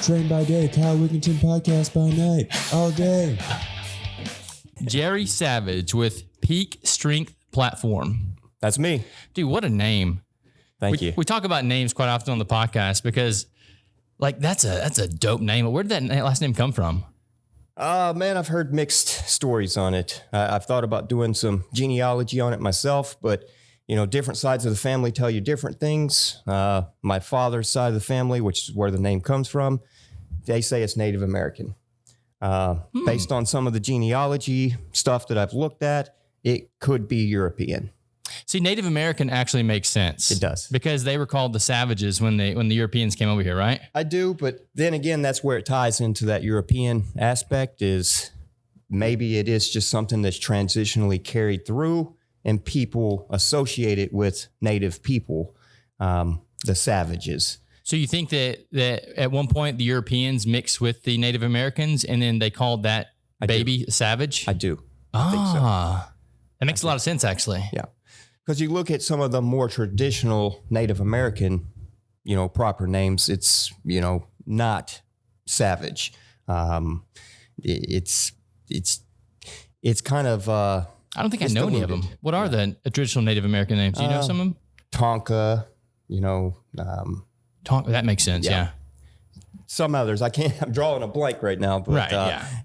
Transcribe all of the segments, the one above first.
Train by day, Kyle Wigginton podcast by night, all day. Jerry Savage with Peak Strength Platform. That's me. Dude, what a name. Thank you. We talk about names quite often on the podcast because like that's a dope name. Where did that last name come from? Man, I've heard mixed stories on it. I've thought about doing some genealogy on it myself, but you know, different sides of the family tell you different things. My father's side of the family, which is where the name comes from, they say it's Native American. Based on some of the genealogy stuff that I've looked at, it could be European. See, Native American actually makes sense. It does. Because they were called the savages when the Europeans came over here, right? I do, but then again, that's where it ties into that European aspect is maybe it is just something that's transitionally carried through and people associate it with native people, the savages. So you think that at one point the Europeans mixed with the Native Americans and then they called that baby savage? I do. I think so. That makes a lot of sense, actually. Yeah. Because you look at some of the more traditional Native American, you know, proper names, it's, you know, not savage. It's kind of, I don't think I know any of them. What are the traditional Native American names? Do you know some of them? Tonka, you know. That makes sense, yeah. Some others. I'm drawing a blank right now. But, right,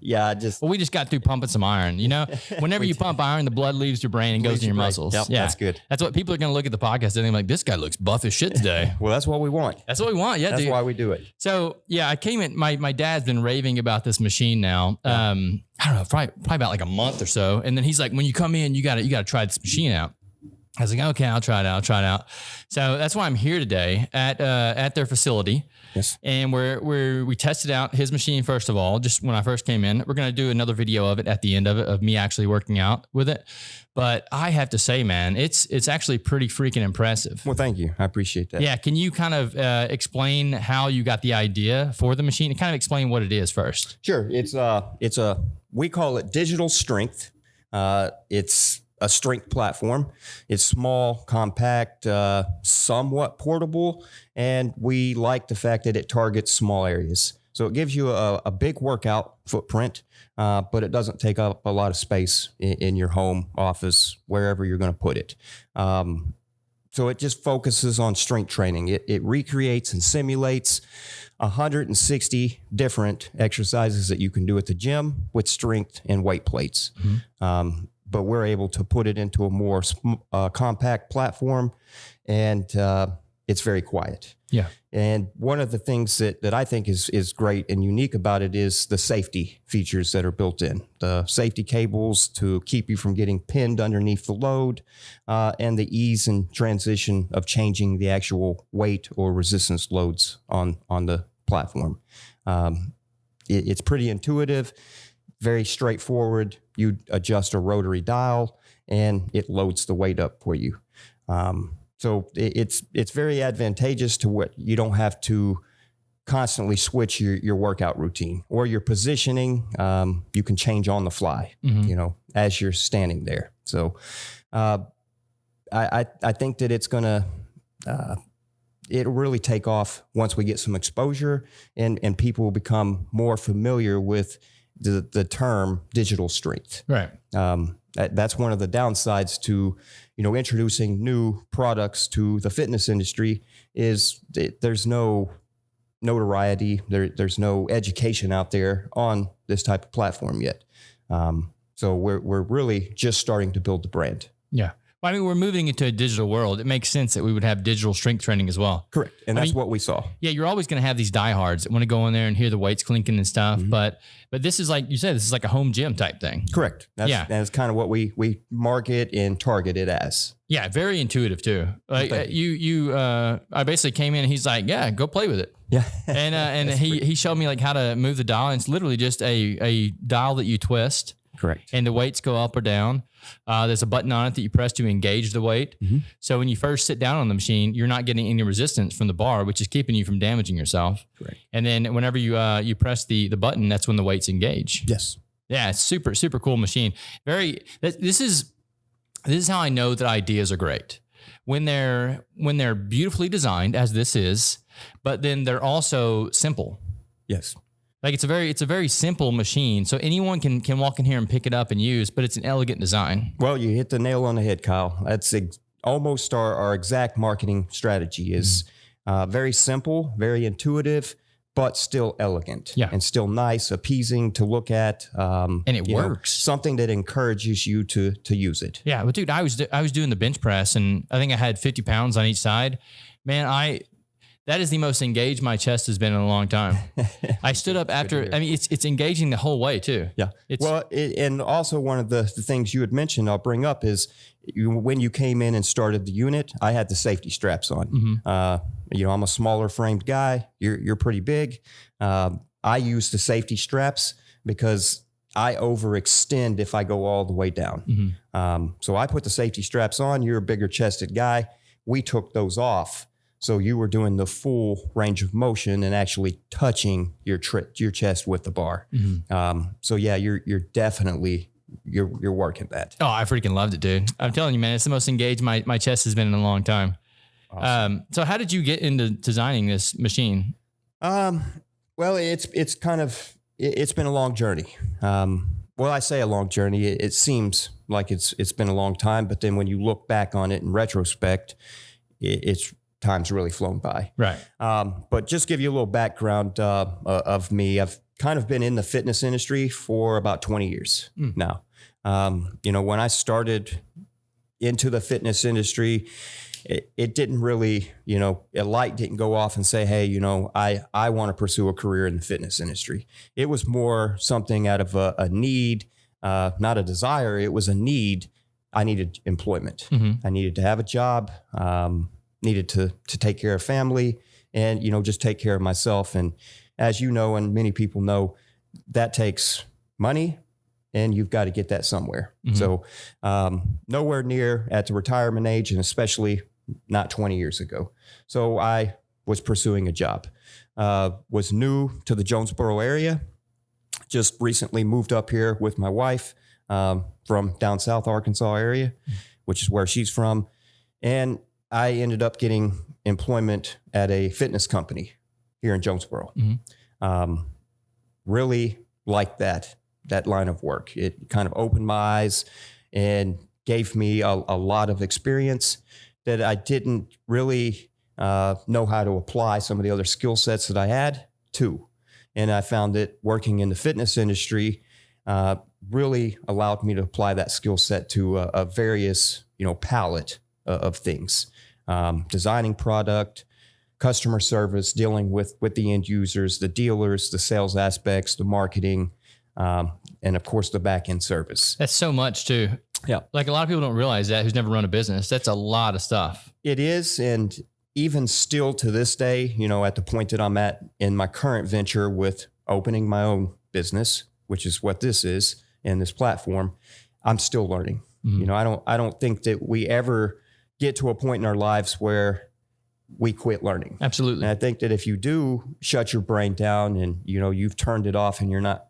yeah. Well, we just got through pumping some iron. You know, whenever you pump iron, the blood leaves your brain and goes in your muscles. Yep, yeah, that's good. That's what people are going to look at the podcast and they're like, this guy looks buff as shit today. Well, that's what we want. That's what we want. Yeah, that's dude. why we do it. So, yeah, I came in. My dad's been raving about this machine now. I don't know, probably about like a month or so. And then he's like, when you come in, you got to try this machine out. I was like, okay, I'll try it out. So that's why I'm here today at their facility. Yes. And we tested out his machine first of all, just when I first came in. We're going to do another video of it at the end of it, of me actually working out with it. But I have to say, man, it's actually pretty freaking impressive. Well, thank you. I appreciate that. Yeah. Can you kind of explain how you got the idea for the machine and kind of explain what it is first? Sure. We call it digital strength. It's a strength platform. It's small, compact, somewhat portable, and we like the fact that it targets small areas. So it gives you a big workout footprint, but it doesn't take up a lot of space in your home, office, wherever you're going to put it. So it just focuses on strength training. It recreates and simulates 160 different exercises that you can do at the gym with strength and weight plates. Mm-hmm. But we're able to put it into a more compact platform, and it's very quiet. Yeah. And one of the things that I think is great and unique about it is the safety features that are built in. The safety cables to keep you from getting pinned underneath the load, and the ease and transition of changing the actual weight or resistance loads on the platform. It's pretty intuitive. Very straightforward. You adjust a rotary dial and it loads the weight up for you. So it's very advantageous to what you don't have to constantly switch your workout routine or your positioning. You can change on the fly, you know, as you're standing there. So I think that it's going to, it'll really take off once we get some exposure and people will become more familiar with the term digital strength. Right. That's one of the downsides to, you know, introducing new products to the fitness industry is there's no notoriety. There's no education out there on this type of platform yet. So we're really just starting to build the brand. Yeah. Well, I mean, we're moving into a digital world. It makes sense that we would have digital strength training as well. Correct. And that's what we saw. Yeah, you're always going to have these diehards that want to go in there and hear the weights clinking and stuff. Mm-hmm. But this is like you said, this is like a home gym type thing. Correct. That's kind of what we market and target it as. Yeah, very intuitive too. Like I basically came in and he's like, yeah, go play with it. Yeah. And he showed me like how to move the dial. And it's literally just a dial that you twist. Correct. And the weights go up or down. There's a button on it that you press to engage the weight. Mm-hmm. So when you first sit down on the machine, you're not getting any resistance from the bar, which is keeping you from damaging yourself. Correct. And then whenever you press the button, that's when the weights engage. Yes. Yeah, it's super, super cool machine. This is how I know that ideas are great. When they're beautifully designed, as this is, but then they're also simple. Yes. Like it's a very simple machine. So anyone can walk in here and pick it up and use, but it's an elegant design. Well, you hit the nail on the head, Kyle. That's almost our exact marketing strategy is very simple, very intuitive, but still elegant and still nice, appeasing to look at. And it works. Something that encourages you to use it. Yeah. But dude, I was doing the bench press and I think I had 50 pounds on each side. Man, that is the most engaged my chest has been in a long time. I stood up after, I mean, it's engaging the whole way too. Yeah. And also one of the things you had mentioned, I'll bring up is when you came in and started the unit, I had the safety straps on. I'm a smaller framed guy. You're pretty big. I use the safety straps because I overextend if I go all the way down. So I put the safety straps on. You're a bigger chested guy. We took those off. So you were doing the full range of motion and actually touching your chest with the bar. So yeah, you're definitely you're working that. Oh, I freaking loved it, dude. I'm telling you, man, it's the most engaged my chest has been in a long time. Awesome. So how did you get into designing this machine? Well, it's been a long journey. Well, I say a long journey. It seems like it's been a long time, but then when you look back on it in retrospect, it's time's really flown by. Right. But just give you a little background of me. I've kind of been in the fitness industry for about 20 years now. When I started into the fitness industry, it didn't really, a light didn't go off and say, hey, I want to pursue a career in the fitness industry. It was more something out of a need, not a desire. It was a need. I needed employment. I needed to have a job. Needed to take care of family and, just take care of myself. And as you know, and many people know, that takes money and you've got to get that somewhere. So nowhere near at the retirement age, and especially not 20 years ago. So I was pursuing a job, was new to the Jonesboro area, just recently moved up here with my wife from down south Arkansas area, which is where she's from. And I ended up getting employment at a fitness company here in Jonesboro. Really liked that line of work. It kind of opened my eyes and gave me a lot of experience that I didn't really know how to apply some of the other skill sets that I had to. And I found that working in the fitness industry really allowed me to apply that skill set to a various, palette of things. Designing product, customer service, dealing with the end users, the dealers, the sales aspects, the marketing, and of course the back end service. That's so much too. Yeah. Like a lot of people don't realize that who's never run a business. That's a lot of stuff. It is. And even still to this day, at the point that I'm at in my current venture with opening my own business, which is what this is and this platform, I'm still learning. I don't think that we ever get to a point in our lives where we quit learning. Absolutely. And I think that if you do shut your brain down and, you've turned it off and you're not,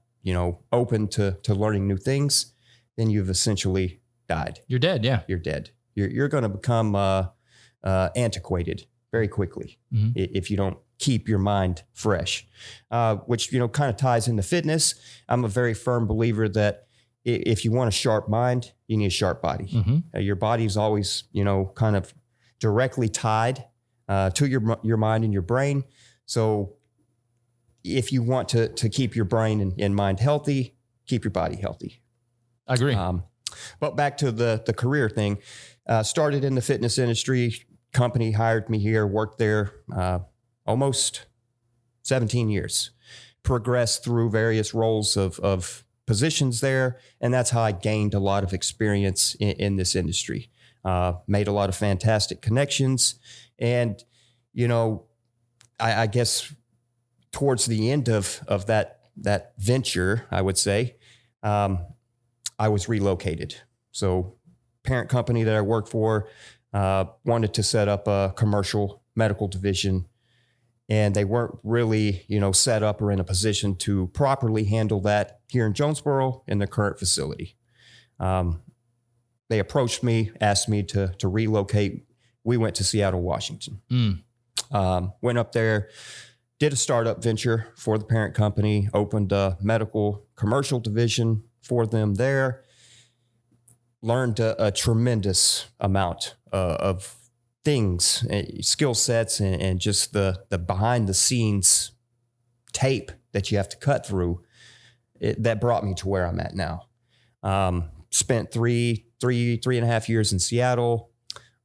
open to learning new things, then you've essentially died. You're dead. Yeah. You're dead. You're going to become antiquated very quickly if you don't keep your mind fresh, which, kind of ties into fitness. I'm a very firm believer that if you want a sharp mind, you need a sharp body. Your body's always, kind of directly tied to your mind and your brain. So if you want to keep your brain and mind healthy, keep your body healthy. I agree. But back to the career thing, started in the fitness industry, company hired me here, worked there almost 17 years, progressed through various roles of positions there. And that's how I gained a lot of experience in this industry. Made a lot of fantastic connections. And, I guess towards the end of that venture, I would say, I was relocated. So parent company that I worked for wanted to set up a commercial medical division, and they weren't really, set up or in a position to properly handle that here in Jonesboro in their current facility. They approached me, asked me to relocate. We went to Seattle, Washington. Went up there, did a startup venture for the parent company, opened a medical commercial division for them there, learned a tremendous amount of things, skill sets, and just the behind the scenes tape that you have to cut through. That brought me to where I'm at now. Spent three and a half years in Seattle,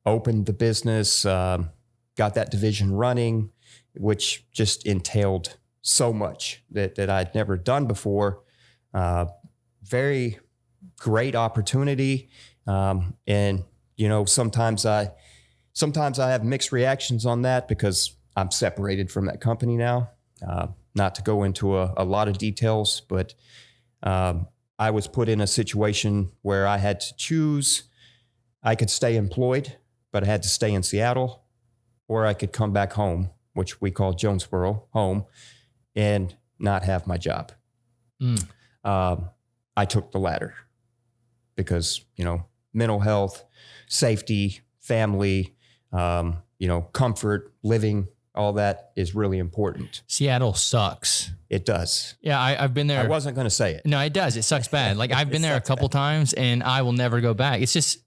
opened the business, got that division running, which just entailed so much that I'd never done before. Very great opportunity. And, you know, sometimes I have mixed reactions on that because I'm separated from that company now. Not to go into a lot of details, but I was put in a situation where I had to choose. I could stay employed, but I had to stay in Seattle, or I could come back home, which we call Jonesboro home, and not have my job. I took the latter because, you know, mental health, safety, family, you know, comfort, living, all that is really important. Seattle sucks. It does. Yeah, I've been there. I wasn't going to say it. No, it does. It sucks bad. Like I've been there a couple times and I will never go back. It's just.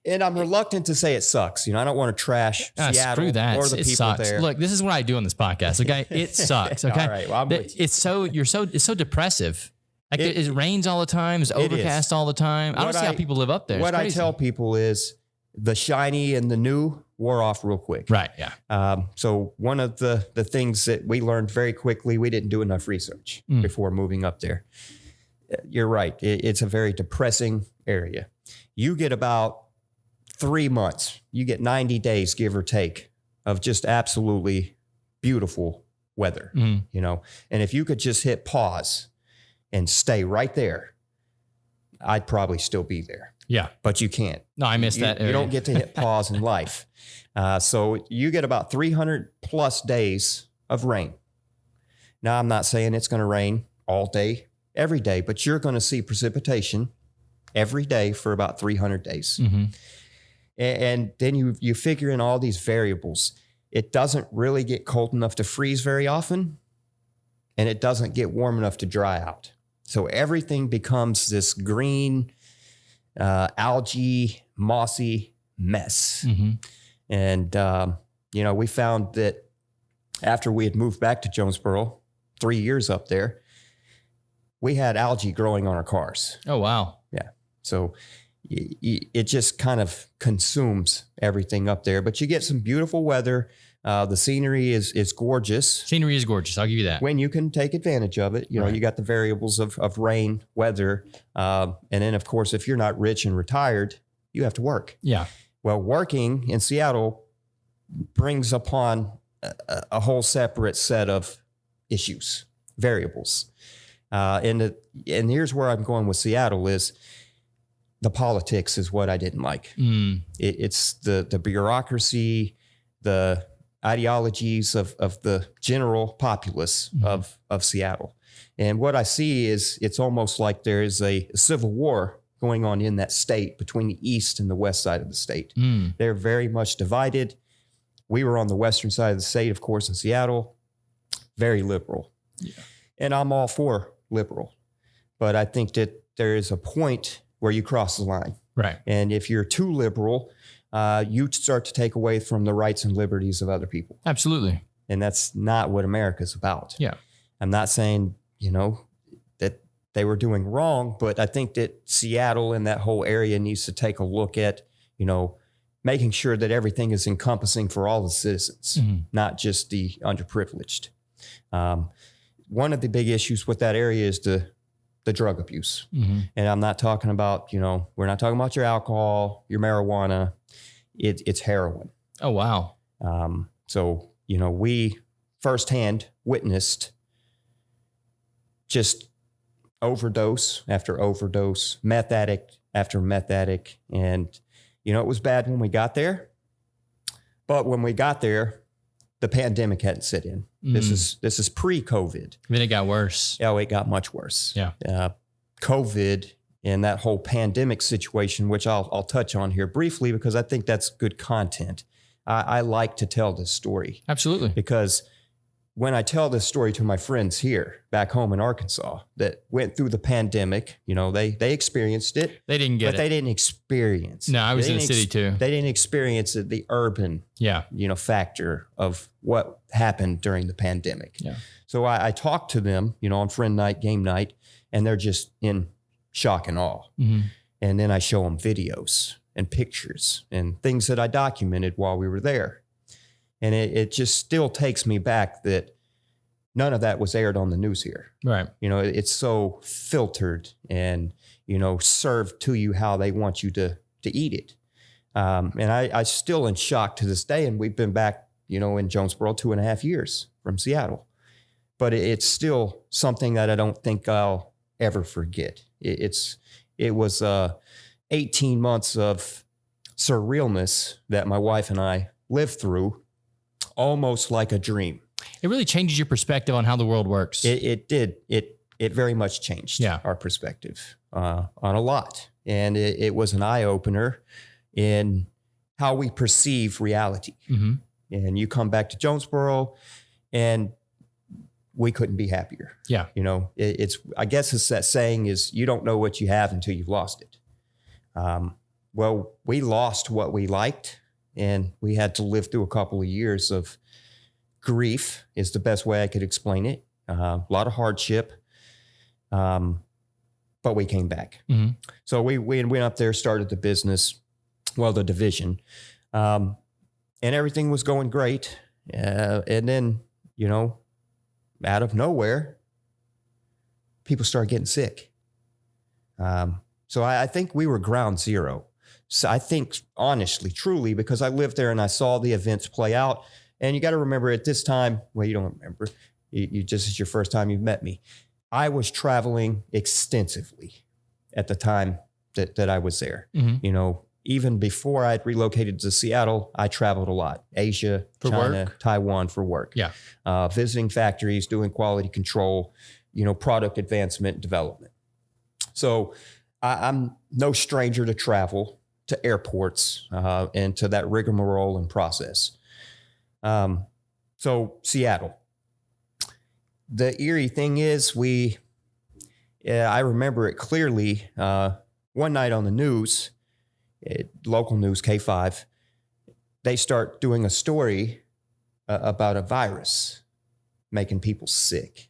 And I'm reluctant to say it sucks. You know, I don't want to trash Seattle screw that. or the it people sucks. there. Look, this is what I do on this podcast. Okay, it sucks. Okay, all right. Well, it's so depressive. Like it rains all the time. It's overcast all the time. I don't see how people live up there. What I tell people is the shiny and the new wore off real quick. Right. Yeah. So one of the things that we learned very quickly, we didn't do enough research before moving up there. You're right. It's a very depressing area. You get about 3 months, you get 90 days, give or take, of just absolutely beautiful weather, you know? And if you could just hit pause and stay right there, I'd probably still be there. Yeah. But you can't. No, I missed that area. You don't get to hit pause in life. So you get about 300 plus days of rain. Now, I'm not saying it's going to rain all day, every day, but you're going to see precipitation every day for about 300 days. And then you figure in all these variables. It doesn't really get cold enough to freeze very often, and it doesn't get warm enough to dry out. So everything becomes this green, algae, mossy mess. And, you know, we found that after we had moved back to Jonesboro, 3 years up there, we had algae growing on our cars. Oh, wow. Yeah. So it just kind of consumes everything up there, but you get some beautiful weather. The scenery is gorgeous. Scenery is gorgeous. I'll give you that. When you can take advantage of it, you know, you got the variables of rain, weather. And then of course, if you're not rich and retired, you have to work. Yeah. Well, working in Seattle brings upon a whole separate set of issues, variables. And here's where I'm going with Seattle is the politics is what I didn't like. It's the bureaucracy, the ideologies of the general populace of Seattle. And what I see is it's almost like there is a civil war going on in that state between the east and the west side of the state. They're very much divided. We were on the western side of the state, of course, in Seattle, very liberal. Yeah. And I'm all for liberal. But I think that there is a point where you cross the line. Right. And if you're too liberal, you start to take away from the rights and liberties of other people. Absolutely. And that's not what America's about. Yeah. I'm not saying, you know, that they were doing wrong, but I think that Seattle and that whole area needs to take a look at, you know, making sure that everything is encompassing for all the citizens, not just the underprivileged. One of the big issues with that area is the drug abuse. And I'm not talking about, you know, we're not talking about your alcohol, your marijuana. It's heroin. Oh, wow. So, you know, we firsthand witnessed just overdose after overdose, meth addict after meth addict. And, you know, it was bad when we got there. But when we got there, the pandemic hadn't set in. This is pre-COVID. Then it got worse. Oh, it got much worse. Yeah. COVID and that whole pandemic situation, which I'll touch on here briefly because I think that's good content. I like to tell this story. Absolutely. Because when I tell this story to my friends here back home in Arkansas that went through the pandemic, they experienced it. They didn't get it. But they didn't experience it. No, I was in the city too. They didn't experience the urban, factor of what happened during the pandemic. Yeah. So I talked to them, on friend night, game night, and they're just in shock and awe. Mm-hmm. And then I show them videos and pictures and things that I documented while we were there. And it just still takes me back that none of that was aired on the news here. Right. It's so filtered and, served to you how they want you to eat it. And I still in shock to this day. And we've been back, in Jonesboro 2.5 years from Seattle. But it's still something that I don't think I'll ever forget. It was 18 months of surrealness that my wife and I lived through, almost like a dream. It really changes your perspective on how the world works. It did. It very much changed our perspective on a lot. And it was an eye-opener in how we perceive reality. Mm-hmm. And you come back to Jonesboro and we couldn't be happier. Yeah. I guess it's that saying is you don't know what you have until you've lost it. Well, we lost what we liked. And we had to live through a couple of years of grief is the best way I could explain it. A lot of hardship, but we came back. Mm-hmm. So we went up there, started the business, the division, and everything was going great. And then, out of nowhere, people started getting sick. So I think we were ground zero. So I think honestly, truly, because I lived there and I saw the events play out. And you got to remember at this time, you don't remember, you just, it's your first time you've met me. I was traveling extensively at the time that I was there. Mm-hmm. Even before I'd relocated to Seattle, I traveled a lot. Asia, for China, work? Taiwan for work. Yeah. Visiting factories, doing quality control, product advancement and development. So I'm no stranger to travel, to airports, and to that rigmarole and process. So Seattle. The eerie thing is I remember it clearly. One night on the news, local news, K5, they start doing a story about a virus making people sick.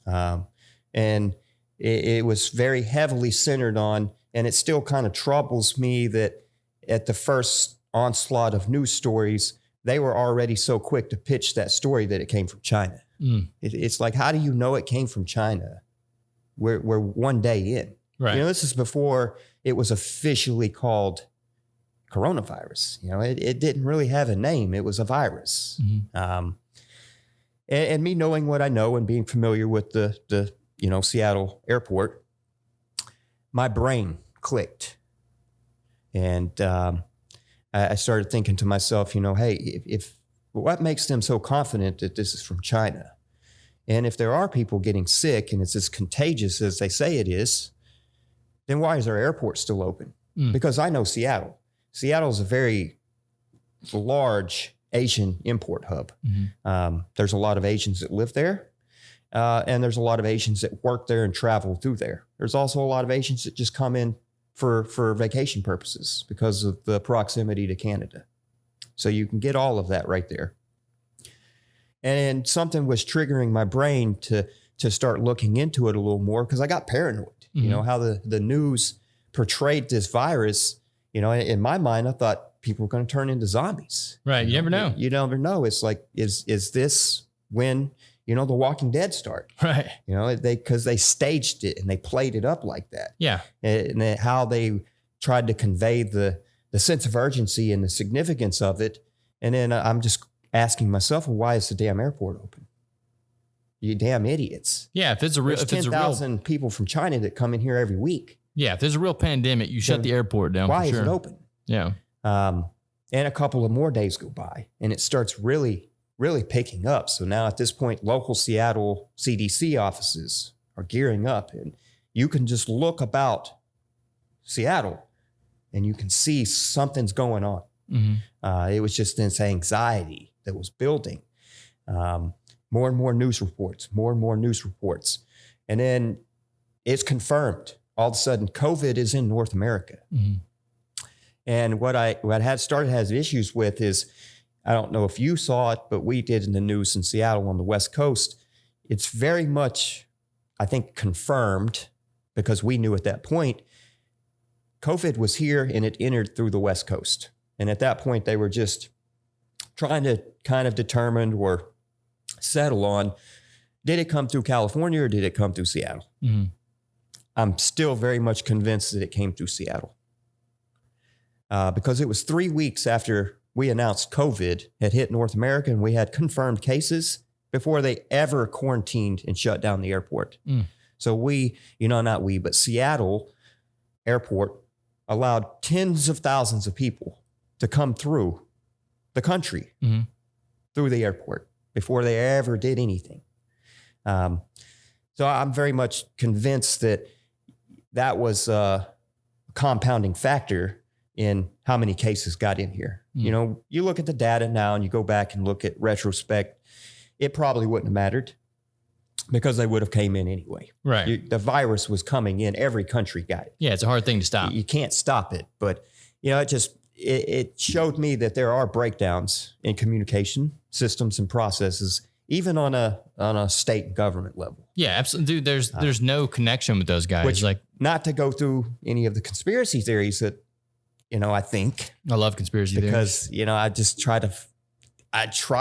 And it was very heavily centered on, and it still kind of troubles me that at the first onslaught of news stories, they were already so quick to pitch that story that it came from China. It's like, how do you know it came from China? We're one day in. Right. This is before it was officially called coronavirus. It didn't really have a name. It was a virus. Mm-hmm. And me knowing what I know and being familiar with the Seattle airport, my brain clicked. And I started thinking to myself, hey, if what makes them so confident that this is from China? And if there are people getting sick and it's as contagious as they say it is, then why is our airport still open? Because I know Seattle. Seattle is a very large Asian import hub. Mm-hmm. There's a lot of Asians that live there. And there's a lot of Asians that work there and travel through there. There's also a lot of Asians that just come in for vacation purposes because of the proximity to Canada. So you can get all of that right there. And something was triggering my brain to start looking into it a little more because I got paranoid. Mm-hmm. How the news portrayed this virus. In my mind, I thought people were going to turn into zombies. Right. You never know. You never know. It's like, is this when The Walking Dead start? Right. Because they staged it and they played it up like that. Yeah. And how they tried to convey the sense of urgency and the significance of it. And then I'm just asking myself, well, why is the damn airport open? You damn idiots. Yeah. If it's a real, There's 10,000 people from China that come in here every week. Yeah. If there's a real pandemic, you shut the airport down. Why for sure. is it open? Yeah. And a couple of more days go by and it starts really picking up. So now at this point, local Seattle CDC offices are gearing up and you can just look about Seattle and you can see something's going on. Mm-hmm. It was just this anxiety that was building. more and more news reports, more and more news reports. And then it's confirmed. All of a sudden, COVID is in North America. Mm-hmm. And what I had started has issues with is, I don't know if you saw it, but we did in the news in Seattle on the West Coast. It's very much, I think, confirmed, because we knew at that point, COVID was here and it entered through the West Coast. And at that point, they were just trying to kind of determine or settle on, did it come through California or did it come through Seattle? Mm-hmm. I'm still very much convinced that it came through Seattle. Because it was 3 weeks after we announced COVID had hit North America and we had confirmed cases before they ever quarantined and shut down the airport. Mm. So not we, but Seattle Airport allowed tens of thousands of people to come through the country, mm-hmm. through the airport before they ever did anything. So I'm very much convinced that was a compounding factor in how many cases got in here. Mm. You look at the data now and you go back and look at retrospect, it probably wouldn't have mattered because they would have came in anyway. Right. The virus was coming in. Every country got it. Yeah, it's a hard thing to stop. You can't stop it. But, it showed me that there are breakdowns in communication systems and processes, even on a state and government level. Yeah, absolutely. Dude, there's no connection with those guys. Which, not to go through any of the conspiracy theories that, I think. I love conspiracy theories. Because, I just try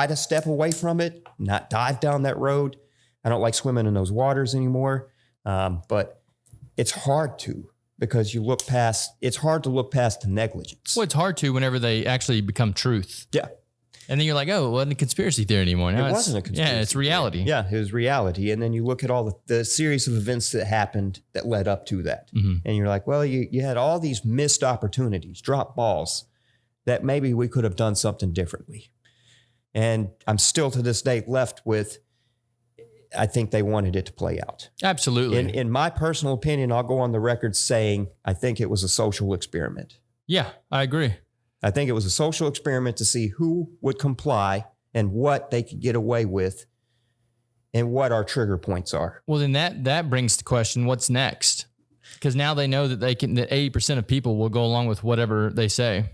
to step away from it, not dive down that road. I don't like swimming in those waters anymore. But it's hard to, because it's hard to look past the negligence. Well, it's hard to whenever they actually become truth. Yeah. And then you're like, oh, it wasn't a conspiracy theory anymore. Now it wasn't a conspiracy. Yeah, it's reality. Yeah, it was reality. And then you look at all the series of events that happened that led up to that. Mm-hmm. And you're like, well, you had all these missed opportunities, drop balls, that maybe we could have done something differently. And I'm still to this day left with, I think they wanted it to play out. Absolutely. In my personal opinion, I'll go on the record saying I think it was a social experiment. Yeah, I agree. I think it was a social experiment to see who would comply and what they could get away with and what our trigger points are. Well, then that brings the question, what's next? Because now they know that that 80% of people will go along with whatever they say.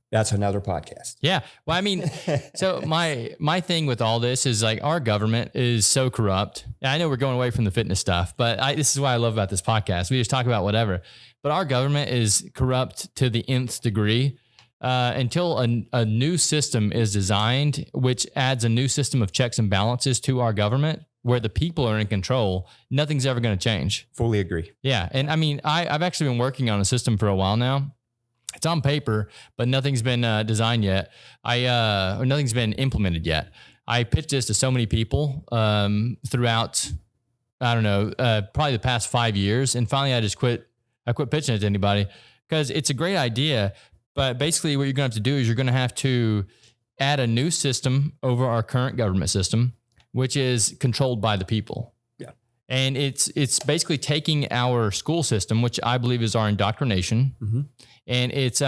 That's another podcast. Yeah. Well, I mean, so my thing with all this is like our government is so corrupt. I know we're going away from the fitness stuff, but this is what I love about this podcast. We just talk about whatever, but our government is corrupt to the nth degree until a new system is designed, which adds a new system of checks and balances to our government where the people are in control. Nothing's ever going to change. Fully agree. Yeah. And I mean, I've actually been working on a system for a while now. It's on paper, but nothing's been designed yet. Or nothing's been implemented yet. I pitched this to so many people throughout, I don't know, probably the past 5 years. And finally, I quit pitching it to anybody because it's a great idea. But basically what you're going to have to do is you're going to have to add a new system over our current government system, which is controlled by the people. Yeah. And it's basically taking our school system, which I believe is our indoctrination, mm-hmm. and it's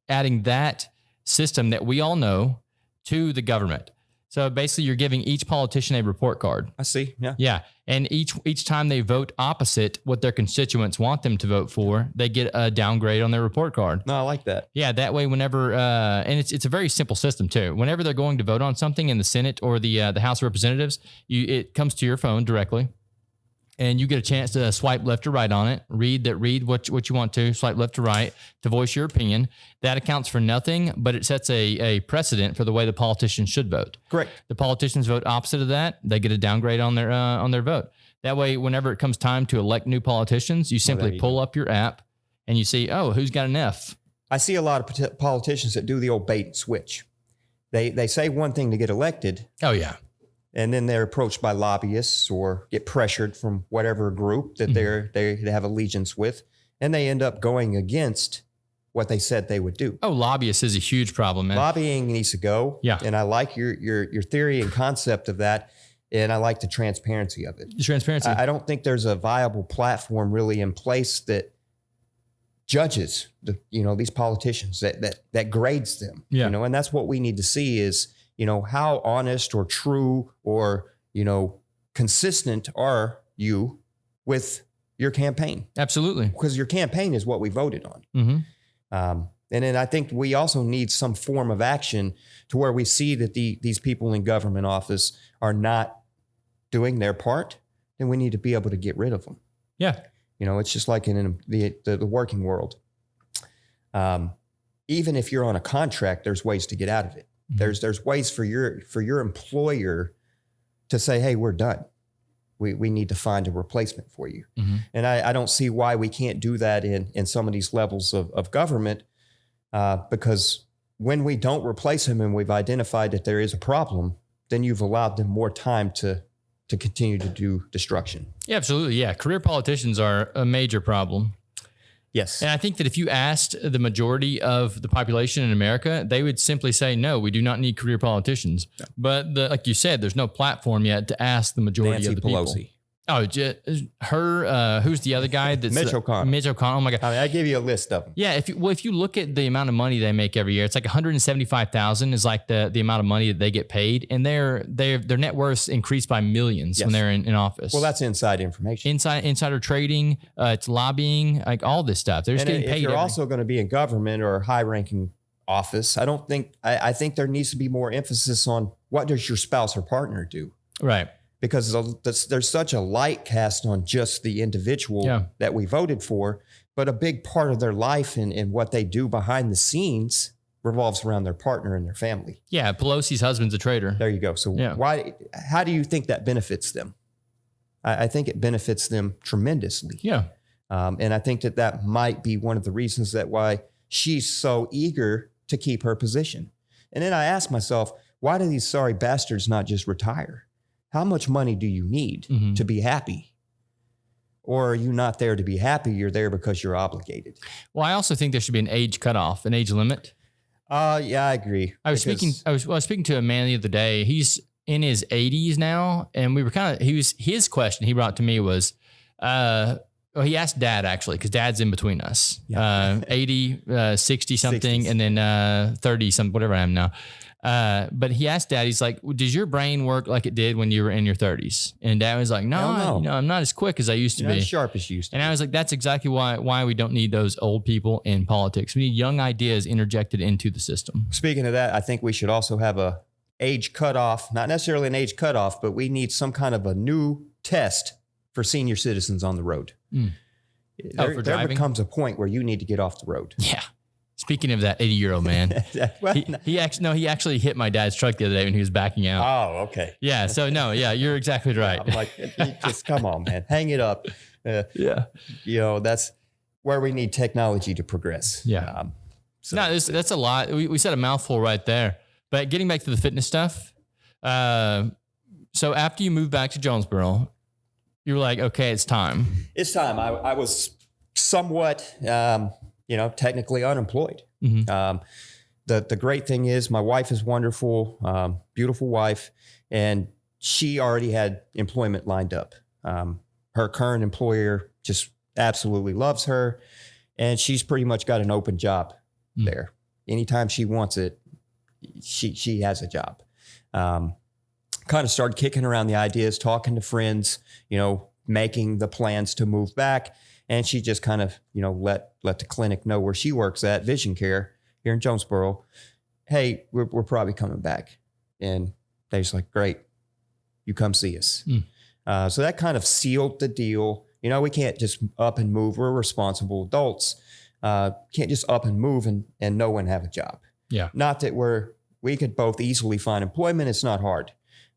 adding that system that we all know to the government. So basically you're giving each politician a report card. I see. Yeah. Yeah. And each time they vote opposite what their constituents want them to vote for, they get a downgrade on their report card. No, I like that. Yeah. That way, whenever, and it's a very simple system too. Whenever they're going to vote on something in the Senate or the House of Representatives, it comes to your phone directly. And you get a chance to swipe left or right on it, read what you want to, swipe left or right to voice your opinion. That accounts for nothing, but it sets a precedent for the way the politicians should vote. Correct. The politicians vote opposite of that, they get a downgrade on their vote. That way, whenever it comes time to elect new politicians, you simply pull up your app and you see, oh, who's got an F? I see a lot of politicians that do the old bait and switch. They say one thing to get elected. Oh, yeah. And then they're approached by lobbyists or get pressured from whatever group that Mm-hmm. they have allegiance with. And they end up going against what they said they would do. Oh, lobbyists is a huge problem, man. Lobbying needs to go. Yeah. And I like your theory and concept of that. And I like the transparency of it. The transparency. I don't think there's a viable platform really in place that judges these politicians that grades them. Yeah. And that's what we need to see is, how honest or true or, consistent are you with your campaign? Absolutely. Because your campaign is what we voted on. Mm-hmm. And then I think we also need some form of action to where we see that these people in government office are not doing their part, then we need to be able to get rid of them. Yeah. It's just like in the working world. Even if you're on a contract, there's ways to get out of it. Mm-hmm. There's ways for your employer to say, hey, we're done. We need to find a replacement for you. Mm-hmm. And I don't see why we can't do that in some of these levels of government, because when we don't replace them and we've identified that there is a problem, then you've allowed them more time to continue to do destruction. Yeah, absolutely. Yeah. Career politicians are a major problem. Yes. And I think that if you asked the majority of the population in America, they would simply say, no, we do not need career politicians. Yeah. But like you said, there's no platform yet to ask the majority of the Pelosi. people. Oh, her, who's the other guy? That's Mitch O'Connell. Mitch O'Connell. Oh my God. I gave you a list of them. Yeah. If you look at the amount of money they make every year, it's like $175,000 is like the amount of money that they get paid, and their net worth increased by millions when they're in office. Well, that's inside information. Insider trading, it's lobbying, like all this stuff. They're just getting paid. If you're also going to be in government or a high-ranking office, I think there needs to be more emphasis on what does your spouse or partner do? Right. Because there's such a light cast on just the individual that we voted for, but a big part of their life and what they do behind the scenes revolves around their partner and their family. Yeah, Pelosi's husband's a traitor. There you go. So how do you think that benefits them? I think it benefits them tremendously. Yeah. And I think that might be one of the reasons that why she's so eager to keep her position. And then I ask myself, why do these sorry bastards not just retire? How much money do you need to be happy? Or are you not there to be happy? You're there because you're obligated. Well, I also think there should be an age cutoff, an age limit. Yeah, I agree. I was speaking to a man the other day. He's in his 80s now, and we were his question he brought to me was, he asked Dad actually, because Dad's in between us, 80, 60 something, 60s. And then 30 something, whatever I am now. But he asked Dad, he's like, does your brain work like it did when you were in your 30s? And Dad was like, no, I'm not as quick as I used to be. Not as sharp as you used to be. And I was like, that's exactly why we don't need those old people in politics. We need young ideas interjected into the system. Speaking of that, I think we should also have a age cutoff, not necessarily an age cutoff, but we need some kind of a new test for senior citizens on the road. There becomes a point where you need to get off the road. Yeah. Speaking of that 80-year-old man, he actually hit my dad's truck the other day when he was backing out. Oh, okay. Yeah. So you're exactly right. I'm like, just come on, man, hang it up. That's where we need technology to progress. Yeah. That's a lot. We said a mouthful right there. But getting back to the fitness stuff. So after you moved back to Jonesboro, you were like, okay, it's time. It's time. I was somewhat, technically unemployed. Mm-hmm. The great thing is my wife is wonderful, beautiful wife, and she already had employment lined up. Her current employer just absolutely loves her, and she's pretty much got an open job there. Anytime she wants it, she has a job. Kind of started kicking around the ideas, talking to friends, making the plans to move back. And she just kind of, let the clinic know where she works at, Vision Care here in Jonesboro. Hey, we're probably coming back. And they just like, great, you come see us. So that kind of sealed the deal. We can't just up and move. We're responsible adults. Can't just up and move and no one have a job. Yeah. Not that we could both easily find employment. It's not hard.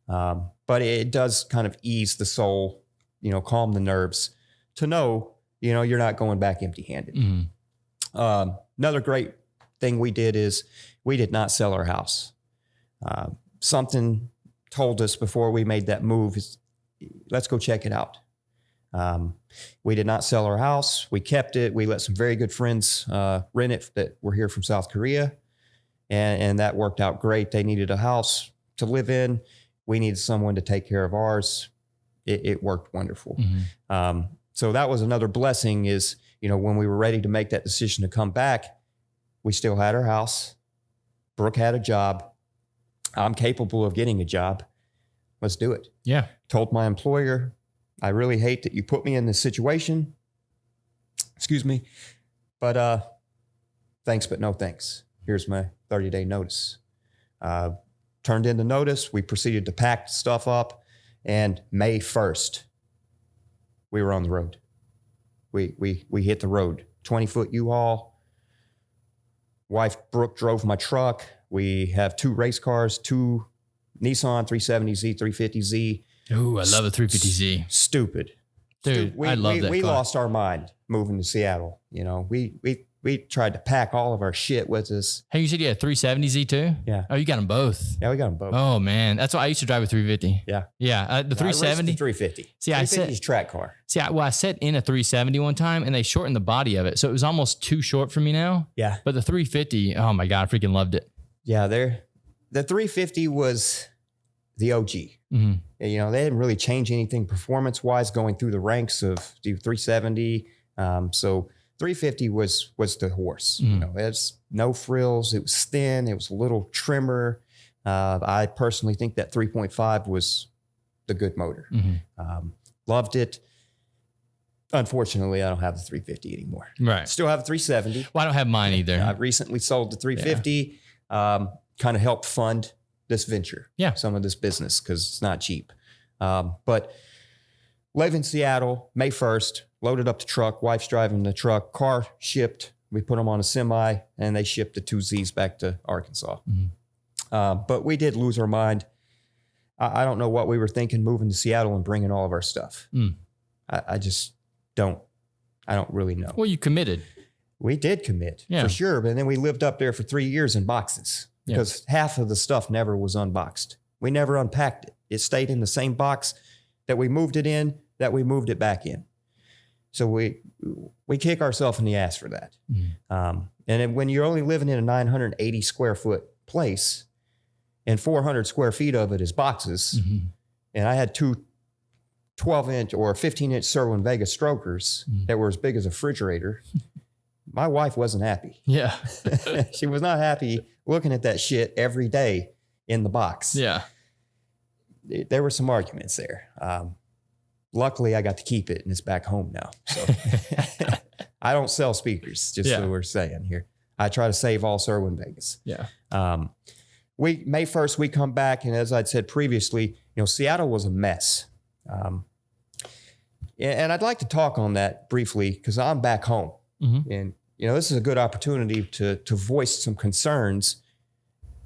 But it does kind of ease the soul, calm the nerves to know, you're not going back empty-handed. Mm-hmm. Another great thing we did is we did not sell our house. Something told us before we made that move is let's go check it out. We did not sell our house. We kept it. We let some very good friends rent it that were here from South Korea. And that worked out great. They needed a house to live in. We needed someone to take care of ours. It worked wonderful. Mm-hmm. So that was another blessing is, when we were ready to make that decision to come back, we still had our house. Brooke had a job. I'm capable of getting a job. Let's do it. Yeah. Told my employer, I really hate that you put me in this situation. Excuse me. But thanks, but no thanks. Here's my 30-day notice. Turned in the notice. We proceeded to pack stuff up. And May 1st, we were on the road. We hit the road. 20-foot U-Haul. Wife Brooke drove my truck. We have 2 race cars, 2 Nissan 370Z, 350Z. Ooh, I love the 350Z. Stupid. Dude, I love that We car. lost our mind moving to Seattle. You know, we tried to pack all of our shit with us. Hey, you said you had 370Z too? Yeah. Oh, you got them both. Yeah, we got them both. Oh man, that's why I used to drive a 350. Yeah. Yeah, the I raced the 370. 350. See, I 350 is track car. See, I sat in a 370 one time and they shortened the body of it. So it was almost too short for me now. Yeah. But the 350, oh my God, I freaking loved it. Yeah, the 350 was the OG. Mm-hmm. You know, they didn't really change anything performance-wise going through the ranks of the 370. So 350 was the horse. Mm-hmm. You know, it's no frills. It was thin. It was a little trimmer. I personally think that 3.5 was the good motor. Mm-hmm. Loved it. Unfortunately, I don't have the 350 anymore. Right. Still have a 370. Well, I don't have mine either. I recently sold the 350. Kind of helped fund this venture. Yeah. Some of this business because it's not cheap. But live in Seattle, May 1st, loaded up the truck. Wife's driving the truck. Car shipped. We put them on a semi and they shipped the 2 Zs back to Arkansas. Mm-hmm. But we did lose our mind. I don't know what we were thinking moving to Seattle and bringing all of our stuff. I just don't. I don't really know. Well, you committed. We did commit for sure. But then we lived up there for 3 years in boxes because half of the stuff never was unboxed. We never unpacked it. It stayed in the same box that we moved it in, that we moved it back in. So we kick ourselves in the ass for that. And then when you're only living in a 980 square foot place and 400 square feet of it is boxes, and I had 2 12-inch or 15-inch Sherwin Vega strokers that were as big as a refrigerator, my wife wasn't happy. Yeah. She was not happy looking at that shit every day in the box. Yeah. There were some arguments there. Luckily, I got to keep it and it's back home now. So I don't sell speakers, just so we're saying here. I try to save all Sherwin Vegas. Yeah. May 1st, we come back. And as I'd said previously, Seattle was a mess. And I'd like to talk on that briefly because I'm back home. And, this is a good opportunity to voice some concerns.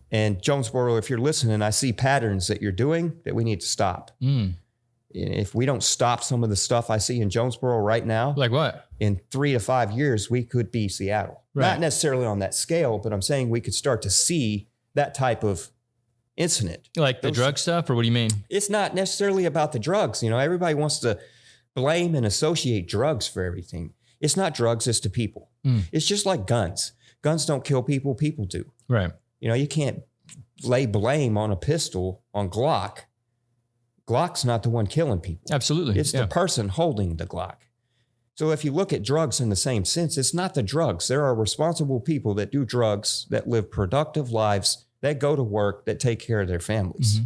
And Jonesboro, if you're listening, I see patterns that you're doing that we need to stop. If we don't stop some of the stuff I see in Jonesboro right now, Like what? in 3 to 5 years, we could be Seattle. Right. Not necessarily on that scale, but I'm saying we could start to see that type of incident. Like the drug stuff, or what do you mean? It's not necessarily about the drugs. Everybody wants to blame and associate drugs for everything. It's not drugs, it's the people. It's just like guns. Guns don't kill people, people do. Right. You can't lay blame on a pistol on Glock. Glock's not the one killing people. Absolutely. It's the person holding the Glock. So if you look at drugs in the same sense, it's not the drugs. There are responsible people that do drugs, that live productive lives, that go to work, that take care of their families.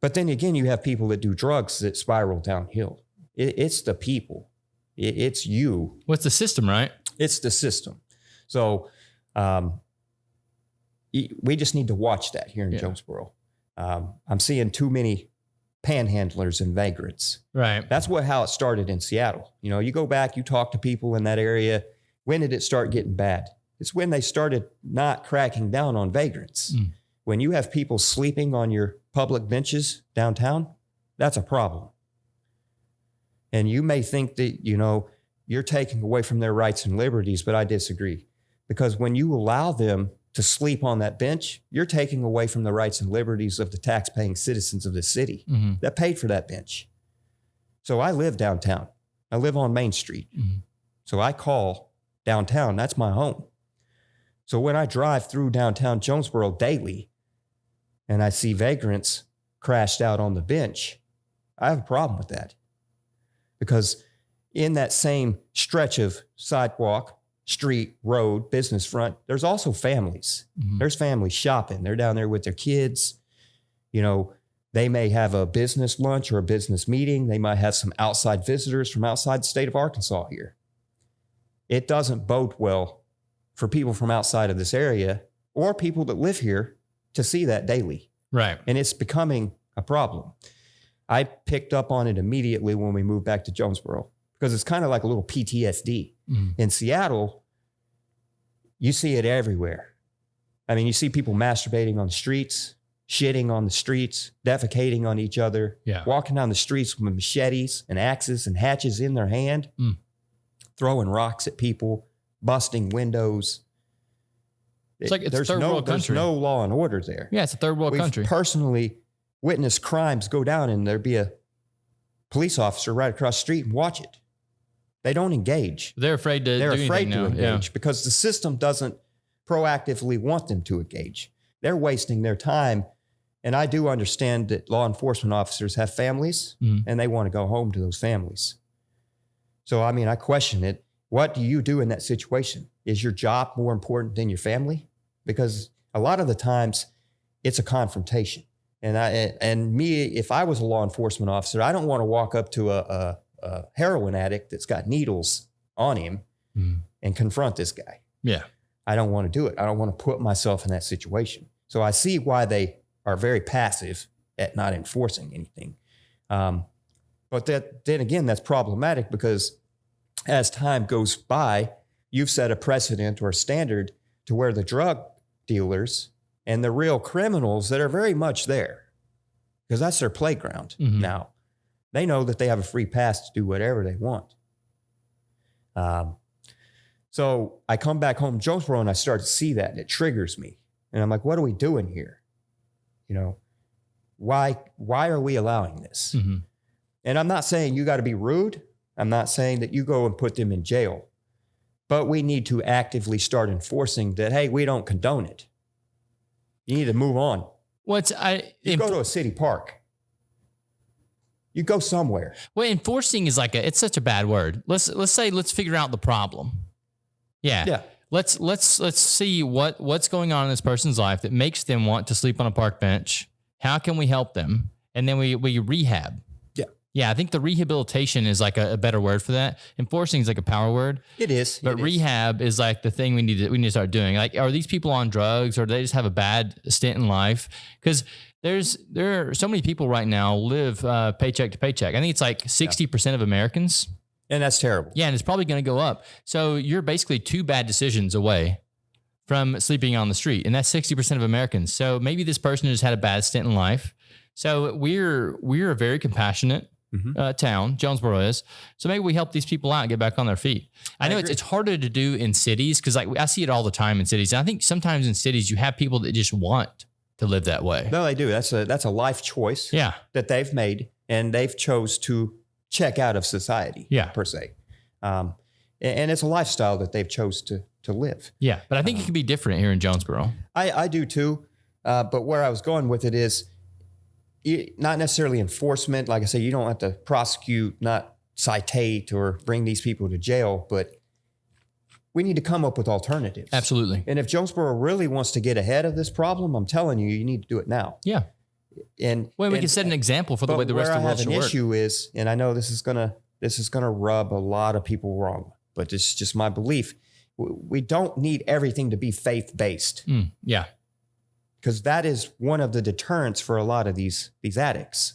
But then again, you have people that do drugs that spiral downhill. It's the people. It's you. What's the system, right? It's the system. So we just need to watch that here in Jonesboro. I'm seeing too many panhandlers and vagrants. Right. That's how it started in Seattle. You go back, you talk to people in that area. When did it start getting bad? It's when they started not cracking down on vagrants. When you have people sleeping on your public benches downtown, that's a problem. And you may think that, you're taking away from their rights and liberties, but I disagree. Because when you allow them to sleep on that bench, you're taking away from the rights and liberties of the tax-paying citizens of the city that paid for that bench. So I live downtown. I live on Main Street. So I call downtown. That's my home. So when I drive through downtown Jonesboro daily and I see vagrants crashed out on the bench, I have a problem with that. Because in that same stretch of sidewalk, street, road, business front, there's also families. There's families shopping. They're down there with their kids. You know, they may have a business lunch or a business meeting. They might have some outside visitors from outside the state of Arkansas here. It doesn't bode well for people from outside of this area or people that live here to see that daily. Right. And it's becoming a problem. I picked up on it immediately when we moved back to Jonesboro because it's kind of like a little PTSD. In Seattle, you see it everywhere. I mean, you see people masturbating on the streets, shitting on the streets, defecating on each other, walking down the streets with machetes and axes and hatchets in their hand, throwing rocks at people, busting windows. It's like it's a third world country. There's no law and order there. Yeah, it's a third world country. We've personally witnessed crimes go down and there'd be a police officer right across the street and watch it. They don't engage. They're afraid to engage because the system doesn't proactively want them to engage. They're wasting their time. And I do understand that law enforcement officers have families and they want to go home to those families. So, I mean, I question it. What do you do in that situation? Is your job more important than your family? Because a lot of the times it's a confrontation. And me, if I was a law enforcement officer, I don't want to walk up to a heroin addict that's got needles on him and confront this guy. Yeah. I don't want to do it. I don't want to put myself in that situation. So I see why they are very passive at not enforcing anything. But then again, that's problematic because as time goes by, you've set a precedent or a standard to where the drug dealers and the real criminals that are very much there, because that's their playground now. They know that they have a free pass to do whatever they want. So I come back home to Jonesboro and I start to see that and it triggers me. And I'm like, what are we doing here? You know, why are we allowing this? And I'm not saying you got to be rude. I'm not saying that you go and put them in jail, but we need to actively start enforcing that, hey, we don't condone it. You need to move on. You go to a city park. You go somewhere. Well, enforcing is it's such a bad word. Let's figure out the problem. Yeah. Let's see what's going on in this person's life that makes them want to sleep on a park bench. How can we help them? And then we rehab. Yeah, I think the rehabilitation is a better word for that. Enforcing is a power word. It is. But rehab is the thing we need to start doing. Are these people on drugs or do they just have a bad stint in life? Because there are so many people right now live paycheck to paycheck. I think it's 60% of Americans. And that's terrible. Yeah, and it's probably going to go up. So you're basically 2 bad decisions away from sleeping on the street. And that's 60% of Americans. So maybe this person just had a bad stint in life. So we're a very compassionate town, Jonesboro is. So maybe we help these people out and get back on their feet. I know it's harder to do in cities because I see it all the time in cities. And I think sometimes in cities you have people that just want to live that way. No, they do. That's a life choice that they've made and they've chose to check out of society per se. And it's a lifestyle that they've chose to live. Yeah, but I think it can be different here in Jonesboro. I do too. But where I was going with it is not necessarily enforcement. Like I say, you don't have to prosecute, not citate or bring these people to jail, but we need to come up with alternatives. Absolutely. And if Jonesboro really wants to get ahead of this problem, I'm telling you, you need to do it now. Yeah. We can set an example for the way the rest of the world should work. Where I have an issue is, and I know this is gonna rub a lot of people wrong, but it's just my belief. We don't need everything to be faith-based. Yeah. Because that is one of the deterrents for a lot of these addicts.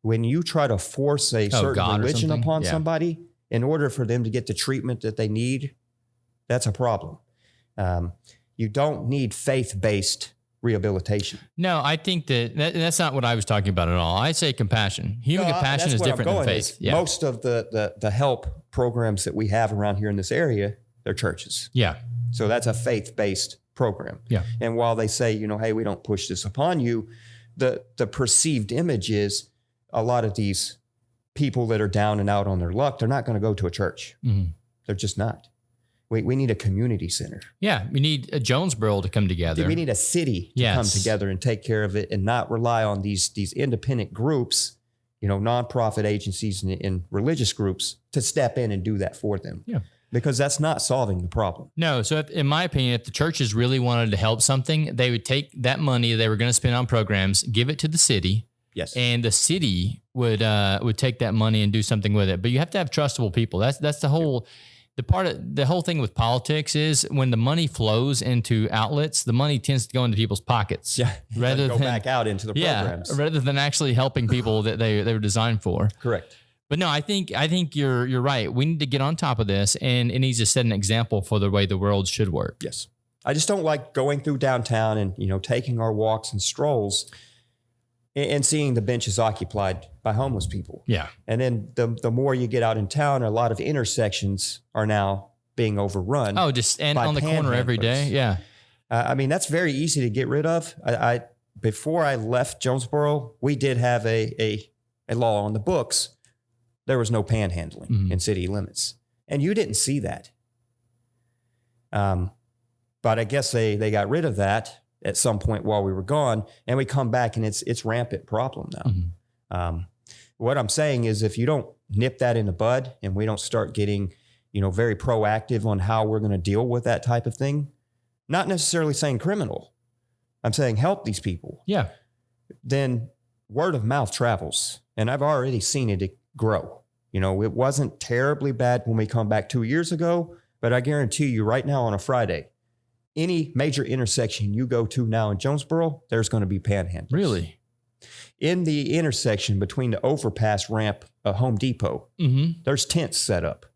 When you try to force a certain religion upon somebody in order for them to get the treatment that they need, that's a problem. You don't need faith-based rehabilitation. No, I think that's not what I was talking about at all. I say compassion. Human compassion is different than faith. Most of the help programs that we have around here in this area, they're churches. Yeah. So that's a faith-based program. Yeah. And while they say, hey, we don't push this upon you, the perceived image is a lot of these people that are down and out on their luck, they're not going to go to a church. They're just not. We need a community center. Yeah. We need a Jonesboro to come together. We need a city to come together and take care of it and not rely on these independent groups, nonprofit agencies and religious groups to step in and do that for them. Yeah. because that's not solving the problem. No. So in my opinion, if the churches really wanted to help something, they would take that money they were going to spend on programs, give it to the city. Yes. And the city would take that money and do something with it. But you have to have trustable people. That's the whole the whole thing with politics is when the money flows into outlets, the money tends to go into people's pockets. Yeah. Rather go than back out into the programs. Rather than actually helping people that they were designed for. Correct. But no, I think you're right. We need to get on top of this, and it needs to set an example for the way the world should work. Yes. I just don't like going through downtown and, taking our walks and strolls and seeing the benches occupied by homeless people. Yeah. And then the more you get out in town, a lot of intersections are now being overrun. Oh, just and on the corner every day. Yeah. I mean, that's very easy to get rid of. I before I left Jonesboro, we did have a law on the books. There was no panhandling in city limits. And you didn't see that. But I guess they got rid of that at some point while we were gone, and we come back and it's rampant problem now. What I'm saying is if you don't nip that in the bud and we don't start getting, very proactive on how we're going to deal with that type of thing, not necessarily saying criminal, I'm saying help these people. Yeah. Then word of mouth travels, and I've already seen it grow. It wasn't terribly bad when we come back 2 years ago, but I guarantee you right now on a Friday, any major intersection you go to now in Jonesboro, there's going to be panhandlers. Really? In the intersection between the overpass ramp of Home Depot, there's tents set up.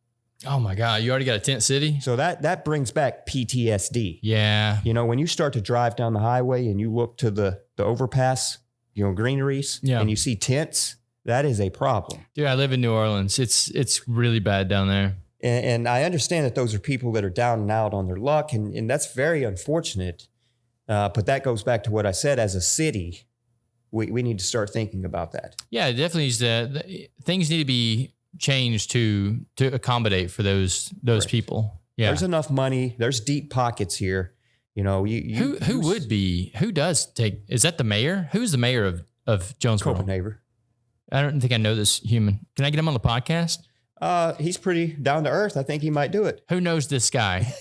Oh my God. You already got a tent city? So that brings back PTSD. Yeah. When you start to drive down the highway and you look to the overpass, greeneries, and you see tents, that is a problem. Dude, I live in New Orleans. It's really bad down there. And I understand that those are people that are down and out on their luck, and that's very unfortunate. But that goes back to what I said. As a city, we need to start thinking about that. Yeah, it definitely needs to. Things need to be changed to accommodate for those people. Yeah, there's enough money. There's deep pockets here. Who does take? Is that the mayor? Who's the mayor of Jonesboro? Copenhagen. I don't think I know this human. Can I get him on the podcast? He's pretty down to earth. I think he might do it. Who knows this guy?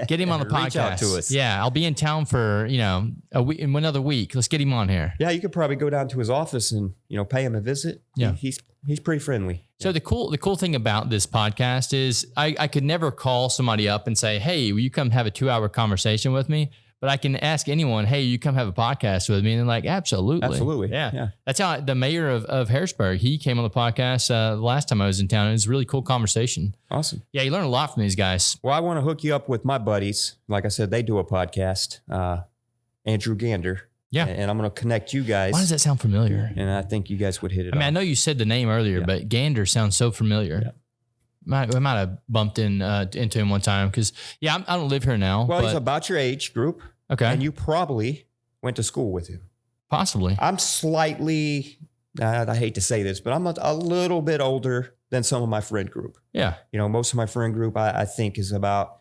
Get him on the podcast. Reach out to us. Yeah, I'll be in town for a week, in another week. Let's get him on here. Yeah, you could probably go down to his office and pay him a visit. Yeah, he's pretty friendly. So the cool thing about this podcast is I could never call somebody up and say, "Hey, will you come have a 2-hour conversation with me?" But I can ask anyone, "Hey, you come have a podcast with me?" And they're like, "Absolutely, absolutely, yeah." That's how the mayor of Harrisburg, he came on the podcast the last time I was in town. It was a really cool conversation. Awesome. Yeah, you learn a lot from these guys. Well, I want to hook you up with my buddies. Like I said, they do a podcast. Andrew Gander. Yeah, and I'm going to connect you guys. Why does that sound familiar? And I think you guys would hit it. I know you said the name earlier, but Gander sounds so familiar. Yeah. I might have bumped into him one time because I don't live here now. Well, he's about your age group. Okay. And you probably went to school with him. Possibly. I'm slightly, I hate to say this, but I'm a little bit older than some of my friend group. Yeah. Most of my friend group, I think, is about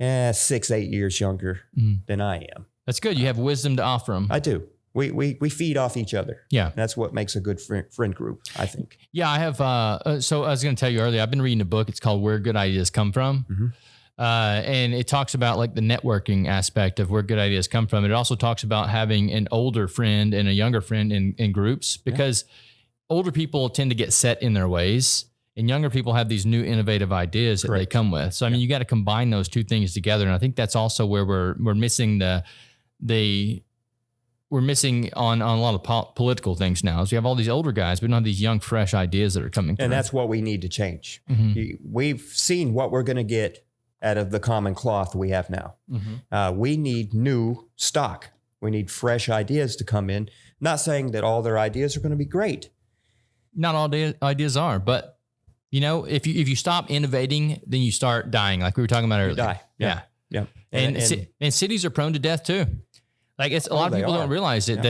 6-8 years younger than I am. That's good. You have wisdom to offer them. I do. We feed off each other. Yeah. That's what makes a good friend group, I think. Yeah, I have. So I was going to tell you earlier, I've been reading a book. It's called Where Good Ideas Come From. Mm-hmm. And it talks about like the networking aspect of where good ideas come from. It also talks about having an older friend and a younger friend in groups because older people tend to get set in their ways and younger people have these new innovative ideas that they come with. So, I mean, you got to combine those two things together. And I think that's also where we're missing we're missing on a lot of political things now. So you have all these older guys, but we don't have these young, fresh ideas that are coming through. And that's what we need to change. Mm-hmm. We've seen what we're going to get out of the common cloth we have now. Mm-hmm. We need new stock. We need fresh ideas to come in. Not saying that all their ideas are going to be great. Not all ideas are, but if you stop innovating, then you start dying, like we were talking about earlier. You die. Yeah. And cities are prone to death too. Like a lot of people don't realize it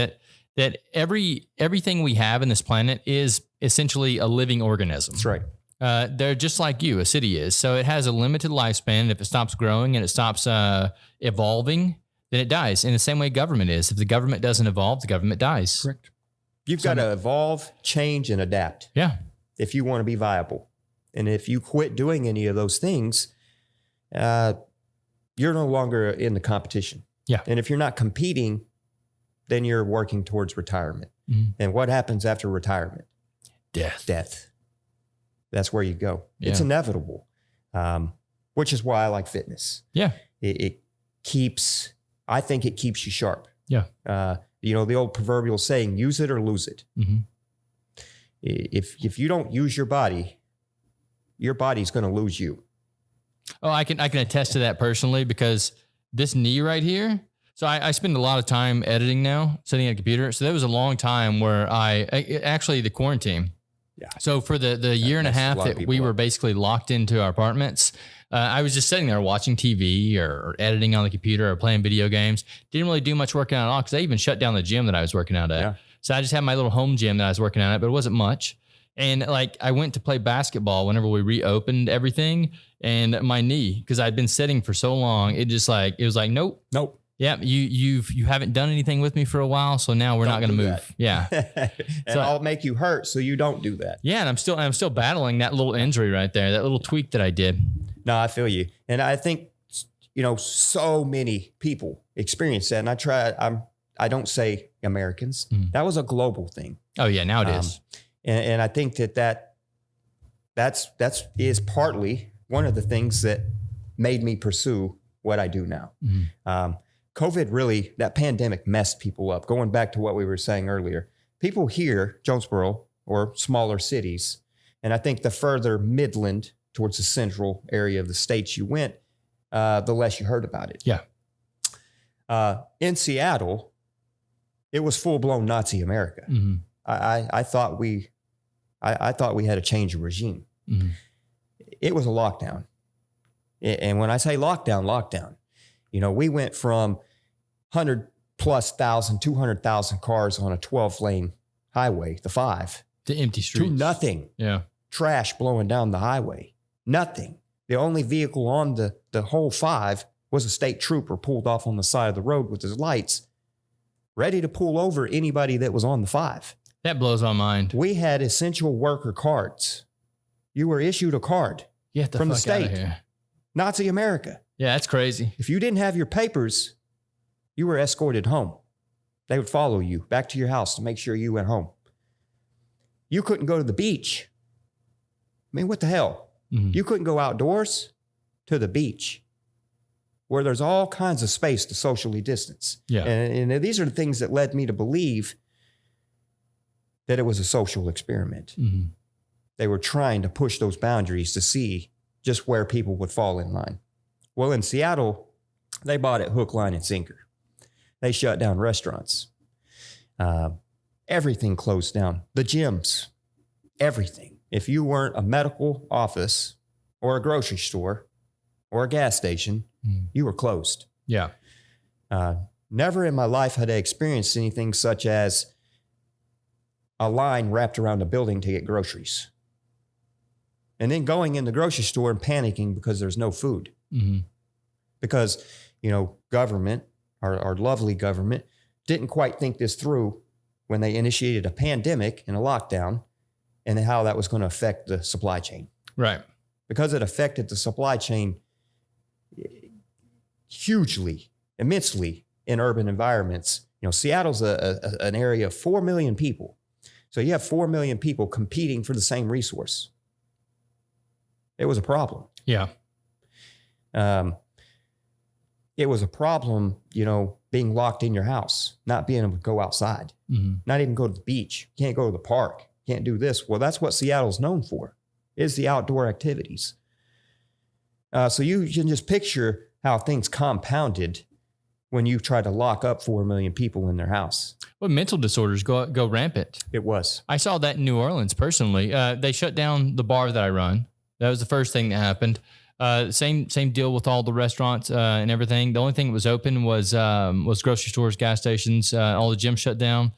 that everything we have in this planet is essentially a living organism. That's right. They're just like you, a city is. So it has a limited lifespan. If it stops growing and it stops evolving, then it dies. In the same way government is. If the government doesn't evolve, the government dies. Correct. You've got to evolve, change, and adapt. Yeah. If you want to be viable. And if you quit doing any of those things, you're no longer in the competition. Yeah. And if you're not competing, then you're working towards retirement. Mm-hmm. And what happens after retirement? Death. That's where you go. Yeah. It's inevitable, which is why I like fitness. Yeah. I think it keeps you sharp. Yeah. The old proverbial saying, use it or lose it. Mm-hmm. If you don't use your body's going to lose you. Oh, I can attest to that personally, because this knee right here. So I spend a lot of time editing now, sitting at a computer. So there was a long time where actually the quarantine. Yeah. So for the year and a half that we were basically locked into our apartments, I was just sitting there watching TV or editing on the computer or playing video games. Didn't really do much working out at all, because they even shut down the gym that I was working out at. Yeah. So I just had my little home gym that I was working out at, but it wasn't much. And like I went to play basketball whenever we reopened everything, and my knee, because I'd been sitting for so long, it was like, nope. Yeah, you haven't done anything with me for a while, so now we're not going to move. That. Yeah, and I'll make you hurt so you don't do that. Yeah, and I'm still battling that little injury right there, that little tweak that I did. No, I feel you, and I think so many people experience that. And I don't say Americans. That was a global thing. Oh yeah, now it is. And I think that's partly one of the things that made me pursue what I do now. Mm-hmm. COVID really, that pandemic messed people up. Going back to what we were saying earlier, people here, Jonesboro or smaller cities, and I think the further Midland towards the central area of the states you went, the less you heard about it. Yeah. In Seattle, it was full-blown Nazi America. Mm-hmm. I thought we had a change of regime. Mm-hmm. It was a lockdown. And when I say lockdown, we went from 200,000 cars on a 12-lane highway, the 5. To empty streets. To nothing. Yeah. Trash blowing down the highway. Nothing. The only vehicle on the whole 5 was a state trooper pulled off on the side of the road with his lights, ready to pull over anybody that was on the 5. That blows my mind. We had essential worker cards. You were issued a card from the state. Nazi America. Yeah, that's crazy. If you didn't have your papers, you were escorted home. They would follow you back to your house to make sure you went home. You couldn't go to the beach. I mean, what the hell? Mm-hmm. You couldn't go outdoors to the beach where there's all kinds of space to socially distance. Yeah. And these are the things that led me to believe that it was a social experiment. Mm-hmm. They were trying to push those boundaries to see just where people would fall in line. Well, in Seattle, they bought it hook, line, and sinker. They shut down restaurants. Everything closed down. The gyms, everything. If you weren't a medical office or a grocery store or a gas station, you were closed. Yeah. Never in my life had I experienced anything such as a line wrapped around a building to get groceries. And then going in the grocery store and panicking because there's no food. Mm-hmm. Because, government, our lovely government, didn't quite think this through when they initiated a pandemic and a lockdown and how that was going to affect the supply chain. Right. Because it affected the supply chain hugely, immensely in urban environments. Seattle's an area of 4 million people. So you have 4 million people competing for the same resource. It was a problem. Yeah. It was a problem, being locked in your house, not being able to go outside, not even go to the beach. Can't go to the park. Can't do this. Well, that's what Seattle's known for, is the outdoor activities. So you can just picture how things compounded when you try to lock up 4 million people in their house. Well, mental disorders go rampant. It was. I saw that in New Orleans personally. They shut down the bar that I run. That was the first thing that happened. Same deal with all the restaurants and everything. The only thing that was open was grocery stores, gas stations. All the gyms shut down.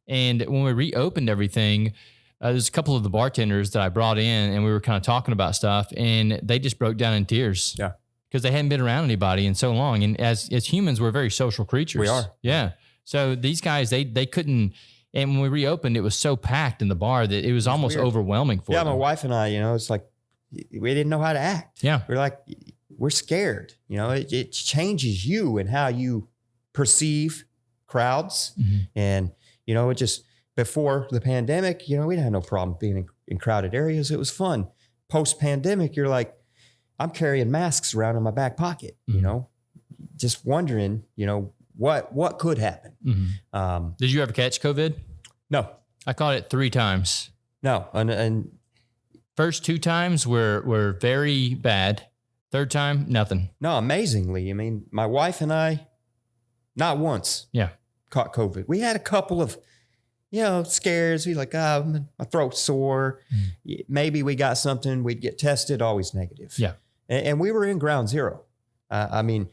And when we reopened everything, there's a couple of the bartenders that I brought in, and we were kind of talking about stuff, and they just broke down in tears. Yeah, because they hadn't been around anybody in so long. And as humans, we're very social creatures. We are. Yeah. So these guys, they couldn't. And when we reopened, it was so packed in the bar that it was almost overwhelming for them. Yeah, my wife and I, it's like, we didn't know how to act. Yeah. We're like, we're scared. You know, it changes you and how you perceive crowds. And, you know, it just, before the pandemic, you know, we had no problem being in crowded areas. It was fun. Post-pandemic, you're like, I'm carrying masks around in my back pocket, you know, just wondering, you know, what could happen. Did you ever catch COVID? No. I caught it 3 times. No. And first 2 times were very bad. 3rd time, nothing. No, amazingly. I mean, my wife and I, not once caught COVID. We had a couple of, you know, scares. We like, my throat's sore. Maybe we got something. We'd get tested, always negative. Yeah. And we were in ground zero. I mean,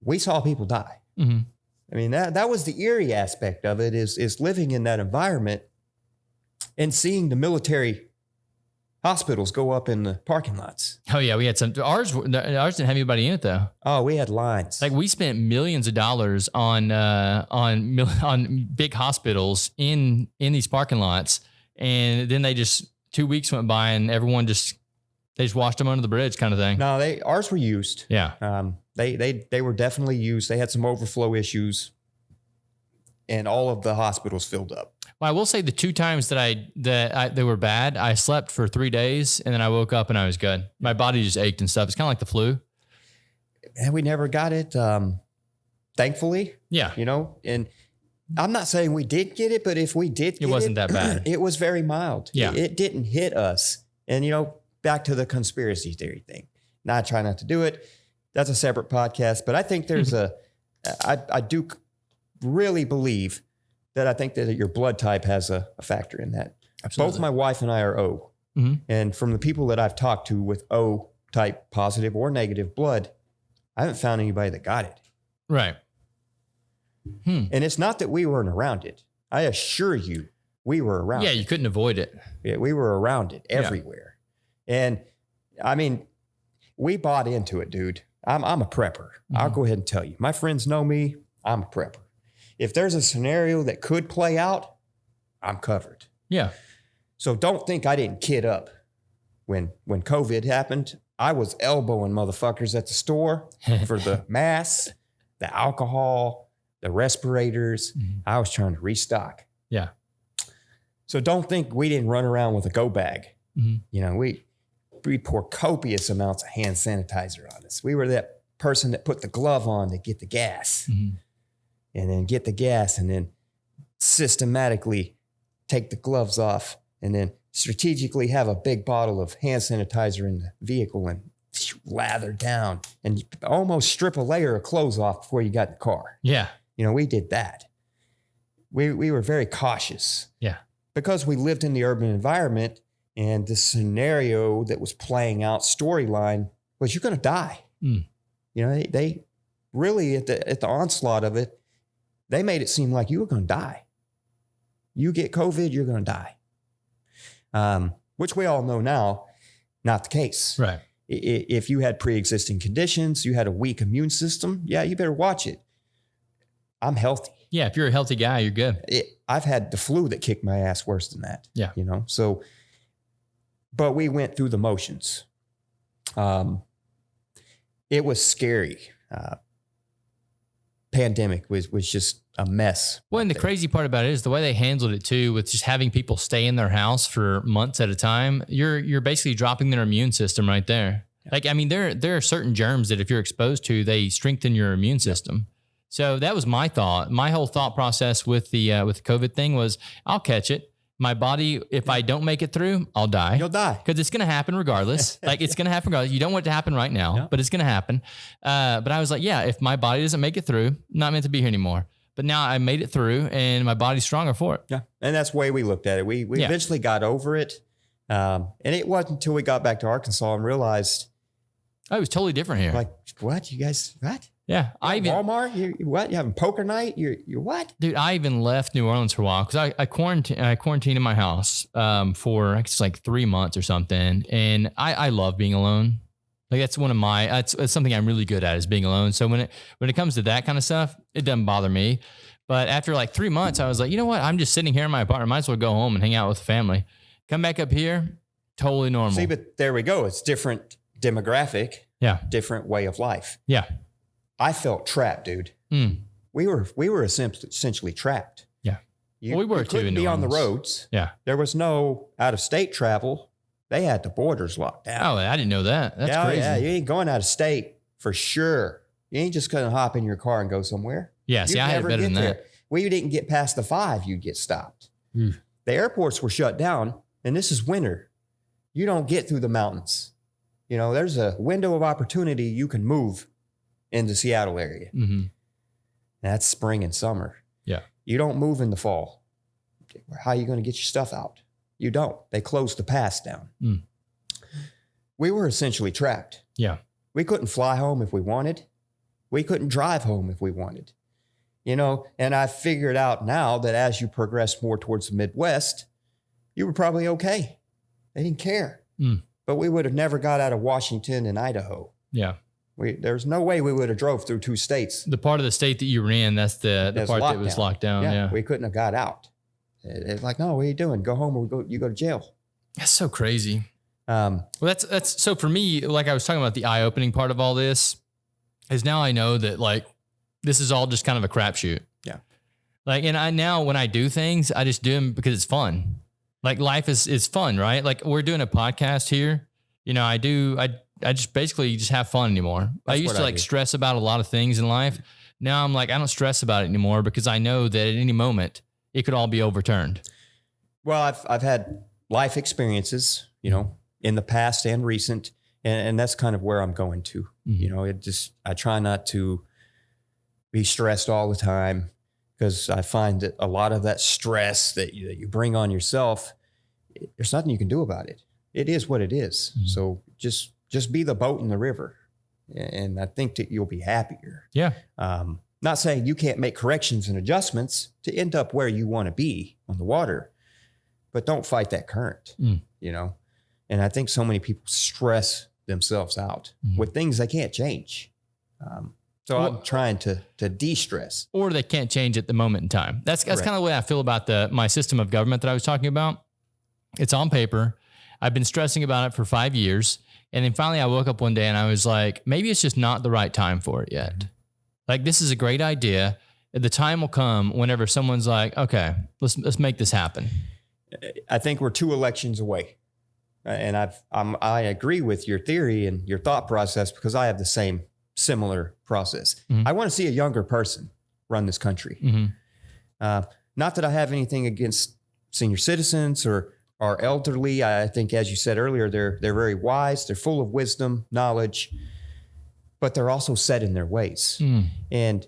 we saw people die. I mean, that was the eerie aspect of it, is living in that environment and seeing the military hospitals go up in the parking lots. Oh yeah, we had some. Ours didn't have anybody in it though. Oh, we had lines. Like we spent millions of dollars on big hospitals in these parking lots, and then 2 weeks went by and everyone they just washed them under the bridge, kind of thing. No, ours were used. Yeah. They were definitely used. They had some overflow issues, and all of the hospitals filled up. Well, I will say the 2 times that they were bad, I slept for 3 days and then I woke up and I was good. My body just ached and stuff. It's kind of like the flu. And we never got it, thankfully. Yeah. You know, and I'm not saying we did get it, but if we did get it, wasn't that bad. It was very mild. Yeah. It didn't hit us. And, you know, back to the conspiracy theory thing. I try not to do it. That's a separate podcast. But I think there's I do really believe that I think that your blood type has a factor in that. Absolutely. Both my wife and I are O. And from the people that I've talked to with O type positive or negative blood, I haven't found anybody that got it. Right. And it's not that we weren't around it. I assure you, we were around it. Yeah, you couldn't avoid it. Yeah, we were around it everywhere. And I mean, we bought into it, dude. I'm a prepper. I'll go ahead and tell you. My friends know me. I'm a prepper. If there's a scenario that could play out, I'm covered. Yeah. So don't think I didn't kid up. When COVID happened, I was elbowing motherfuckers at the store for the masks, the alcohol, the respirators. I was trying to restock. Yeah. So don't think we didn't run around with a go bag. You know, we pour copious amounts of hand sanitizer on us. We were that person that put the glove on to get the gas. And then get the gas and then systematically take the gloves off and then strategically have a big bottle of hand sanitizer in the vehicle and lather down and almost strip a layer of clothes off before you got in the car. Yeah. You know, we did that. We were very cautious. Yeah. Because we lived in the urban environment and the scenario that was playing out storyline was you're going to die. You know, they really at the onslaught of it, they made it seem like you were going to die. You get COVID, you're going to die. Which we all know now, not the case. Right. If you had pre-existing conditions, you had a weak immune system, yeah, you better watch it. I'm healthy. Yeah, if you're a healthy guy, you're good. I've had the flu that kicked my ass worse than that. Yeah. You know, so, but we went through the motions. It was scary. Pandemic was just a mess. Well, and the crazy part about it is the way they handled it too, with just having people stay in their house for months at a time. You're basically dropping their immune system right there. Yeah. Like, I mean, there are certain germs that if you're exposed to, they strengthen your immune system. So that was my thought. My whole thought process with the COVID thing was, I'll catch it. My body, if I don't make it through, I'll die. You'll die. Because it's going to happen regardless. Like it's going to happen regardless. You don't want it to happen right now, but it's going to happen. But I was like, yeah, if my body doesn't make it through, not meant to be here anymore. But now I made it through and my body's stronger for it. Yeah. And that's the way we looked at it. We eventually got over it. And it wasn't until we got back to Arkansas and realized. Oh, it was totally different here. Like, what? You guys, what? Yeah. Walmart? You what? You having poker night? You're what? Dude, I even left New Orleans for a while because I quarantined in my house for I guess like 3 months or something. And I love being alone. Like that's one of my, that's something I'm really good at is being alone. So when it comes to that kind of stuff, it doesn't bother me. But after like 3 months, I was like, you know what? I'm just sitting here in my apartment. Might as well go home and hang out with the family. Come back up here, totally normal. See, but there we go. It's different demographic. Yeah. different way of life. Yeah. I felt trapped, dude. We were essentially trapped. Yeah. You, We were you too couldn't in be New on the Orleans. roads. Yeah. There was no out of state travel. They had the borders locked down. Oh, I didn't know that. That's crazy. Yeah, you ain't going out of state for sure. You ain't just gonna hop in your car and go somewhere. Yeah. See, You'd I had it never better get than there. that. Well, you didn't get past the 5, you'd get stopped. The airports were shut down, and this is winter. You don't get through the mountains. You know, there's a window of opportunity you can move in the Seattle area. Mm-hmm. That's spring and summer. Yeah. You don't move in the fall. How are you going to get your stuff out? You don't. They closed the pass down. We were essentially trapped. Yeah. We couldn't fly home if we wanted. We couldn't drive home if we wanted. You know, and I figured out now that as you progress more towards the Midwest, you were probably okay. They didn't care. But we would have never got out of Washington and Idaho. Yeah. There's no way we would have drove through 2 states. The part of the state that you were in, that's the part that was locked down. Yeah. We couldn't have got out. It's like, no, what are you doing? Go home or you go to jail. That's so crazy. Well, that's so for me, like I was talking about the eye-opening part of all this is now I know that like this is all just kind of a crapshoot. Yeah. Like, and I now when I do things, I just do them because it's fun. Like life is fun, right? Like we're doing a podcast here. You know, I just basically just have fun anymore. I used to like stress about a lot of things in life. Now I'm like, I don't stress about it anymore because I know that at any moment it could all be overturned. Well, I've had life experiences, you know, in the past and recent, and that's kind of where I'm going to. You know, I try not to be stressed all the time because I find that a lot of that stress that you bring on yourself, there's nothing you can do about it. It is what it is. So just be the boat in the river, and I think that you'll be happier. Yeah. Not saying you can't make corrections and adjustments to end up where you want to be on the water, but don't fight that current, you know? And I think so many people stress themselves out with things they can't change. So I'm trying to de-stress. Or they can't change at the moment in time. That's kind of the way I feel about my system of government that I was talking about. It's on paper. I've been stressing about it for 5 years. And then finally I woke up one day and I was like, maybe it's just not the right time for it yet. Like, this is a great idea. The time will come whenever someone's like, okay, let's make this happen. I think we're 2 elections away. And I agree with your theory and your thought process because I have the same similar process. I want to see a younger person run this country. Not that I have anything against senior citizens or elderly. I think, as you said earlier, they're very wise. They're full of wisdom, knowledge, but they're also set in their ways. And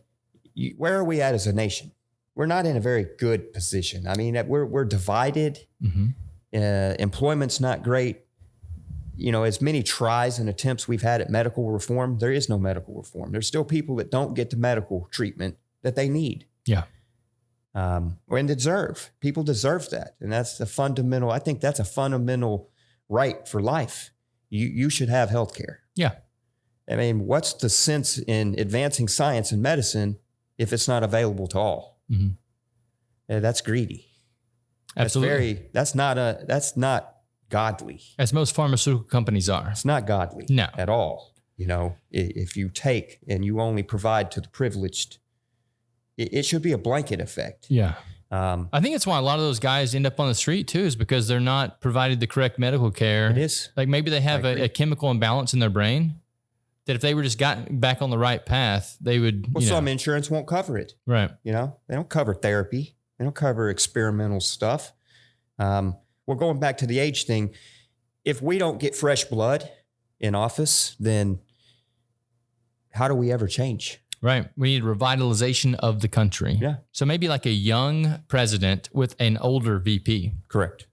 where are we at as a nation? We're not in a very good position. I mean, we're divided. Employment's not great. You know, as many tries and attempts we've had at medical reform, there is no medical reform. There's still people that don't get the medical treatment that they need. Yeah. And deserve. People deserve that. And that's I think that's a fundamental right for life. You should have health care. Yeah. I mean, what's the sense in advancing science and medicine if it's not available to all? That's greedy. Absolutely. That's not godly. As most pharmaceutical companies are. It's not godly at all. You know, if you take and you only provide to the privileged, it should be a blanket effect. Yeah. I think that's why a lot of those guys end up on the street too, is because they're not provided the correct medical care. It is. Like maybe they have a chemical imbalance in their brain that if they were just gotten back on the right path, they would. Well, some insurance won't cover it. Right. You know, they don't cover therapy. They don't cover experimental stuff. Well, going back to the age thing, if we don't get fresh blood in office, then how do we ever change? Right. We need revitalization of the country. Yeah. So maybe like a young president with an older VP. Correct.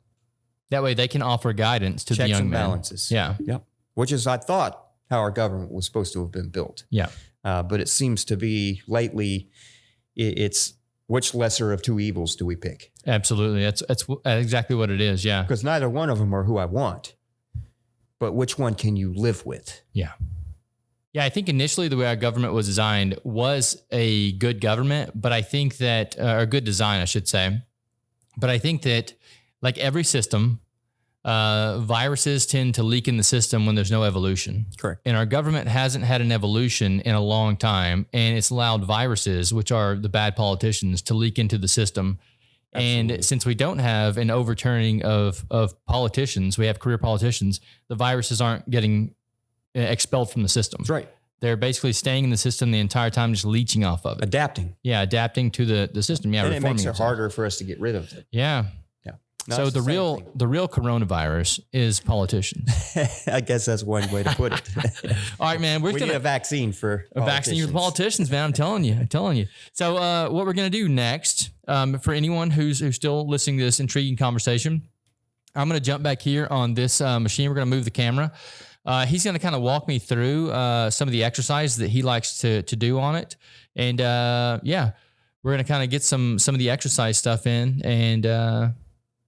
That way they can offer guidance to the young and men. Balances. Yeah. Yep. Which is, I thought, how our government was supposed to have been built. Yeah. But it seems to be lately, it's which lesser of 2 evils do we pick? Absolutely. That's exactly what it is. Yeah. Because neither one of them are who I want. But which one can you live with? Yeah. Yeah, I think initially the way our government was designed was a good government, but I think that, or good design, I should say. But I think that like every system, viruses tend to leak in the system when there's no evolution. Correct. And our government hasn't had an evolution in a long time, and it's allowed viruses, which are the bad politicians, to leak into the system. Absolutely. And since we don't have an overturning of politicians, we have career politicians, the viruses aren't getting expelled from the system. That's right. They're basically staying in the system the entire time, just leeching off of it. Adapting. Yeah, adapting to the system. Yeah, and it makes it itself. harder for us to get rid of it. Yeah. No, so the real coronavirus is politicians. I guess that's one way to put it. All right, man. We need a vaccine for a vaccine for politicians, man. I'm telling you. So what we're gonna do next, for anyone who's still listening to this intriguing conversation, I'm gonna jump back here on this machine. We're gonna move the camera. He's gonna kind of walk me through some of the exercises that he likes to do on it, and we're gonna kind of get some of the exercise stuff in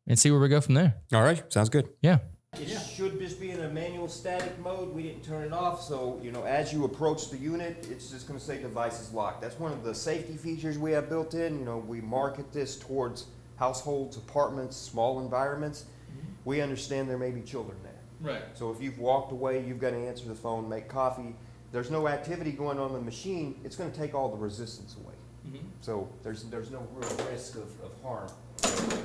and see where we go from there. All right. Sounds good. Yeah. It should just be in a manual static mode. We didn't turn it off. So, as you approach the unit, it's just going to say devices locked. That's one of the safety features we have built in. We market this towards households, apartments, small environments. Mm-hmm. We understand there may be children there. Right. So if you've walked away, you've got to answer the phone, make coffee. There's no activity going on in the machine. It's going to take all the resistance away. Mm-hmm. So there's no real risk of harm.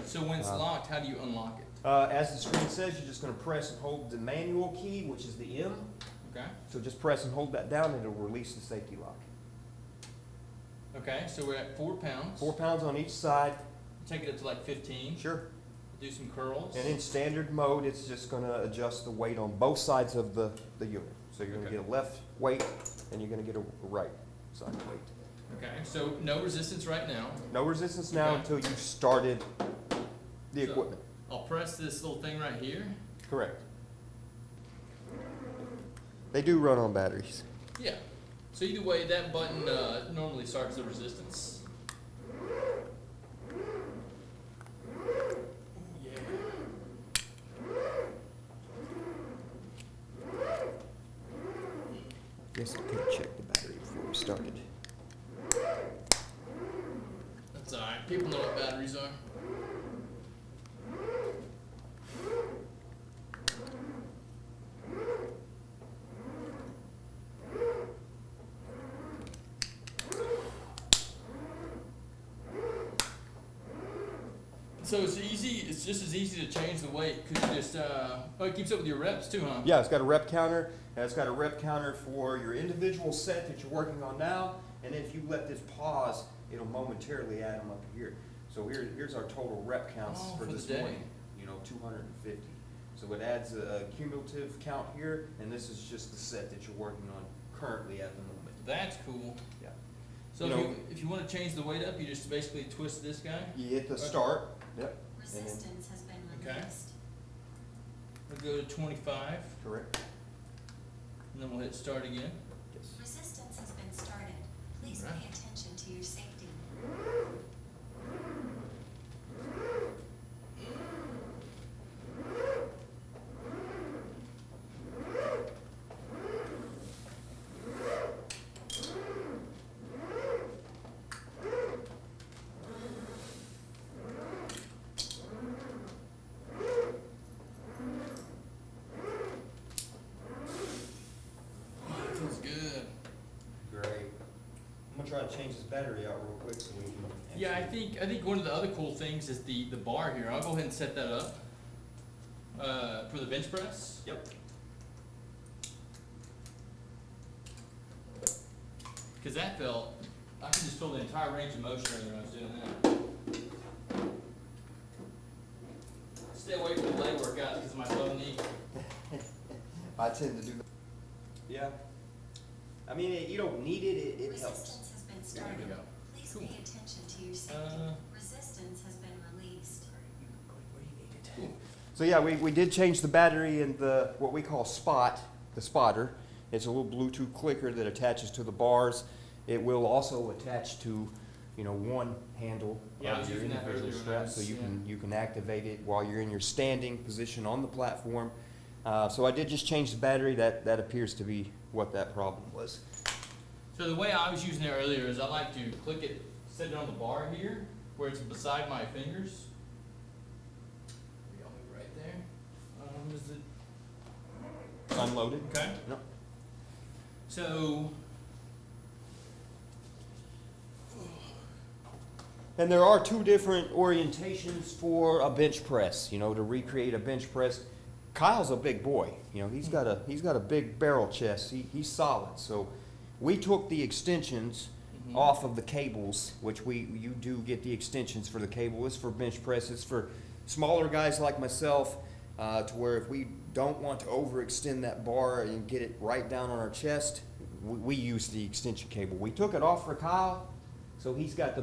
So when it's locked, how do you unlock it? As the screen says, you're just going to press and hold the manual key, which is the M. Okay. So just press and hold that down and it'll release the safety lock. Okay, so we're at 4 pounds. 4 pounds on each side. Take it up to like 15. Sure. Do some curls. And in standard mode, it's just going to adjust the weight on both sides of the unit. So you're going to get a left weight and you're going to get a right side weight. Okay, so no resistance right now. No resistance now until you've started the equipment. I'll press this little thing right here. Correct. They do run on batteries. Yeah. So either way, that button normally starts the resistance. Yeah. Guess I could have checked the battery before we started. That's all right. People know what batteries are. So it's easy. It's just as easy to change the weight because you just it keeps up with your reps too, huh? Yeah, it's got a rep counter. And it's got a rep counter for your individual set that you're working on now. And then if you let this pause, it'll momentarily add them up here. So here's our total rep counts for this morning. 250. So it adds a cumulative count here, and this is just the set that you're working on currently at the moment. That's cool. Yeah. So if you want to change the weight up, you just basically twist this guy. You hit the start. Yep. Resistance has been released. We'll go to 25. Correct. And then we'll hit start again. Yes. Resistance has been started. Please pay attention to your safety. Try to change this battery out real quick so we can. Yeah, I think one of the other cool things is the bar here. I'll go ahead and set that up for the bench press. Yep. Because that felt, I can just feel the entire range of motion when I was doing that. Stay away from the leg workouts because of my low knee. I tend to do that. Yeah. I mean, you don't need it. It helps. Resistance has been started. There we go. Please Cool. pay attention to your safety. Resistance has been released. Cool. So yeah, we did change the battery in the what we call the spotter. It's a little Bluetooth clicker that attaches to the bars. It will also attach to, one handle Yeah, I of was your using that individual earlier strap, when I so was- you can activate it while you're in your standing position on the platform. So I did just change the battery. That appears to be what that problem was. So the way I was using it earlier is I like to click it, set it on the bar here, where it's beside my fingers. I'll move right there. unloaded. Okay. No. So, And there are two different orientations for a bench press, you know, to recreate a bench press. Kyle's a big boy, you know, he's got a big barrel chest. He's solid. So we took the extensions off of the cables, which you do get the extensions for the cable. It's for bench presses for smaller guys like myself, to where if we don't want to overextend that bar and get it right down on our chest, we use the extension cable. We took it off for Kyle, so he's got the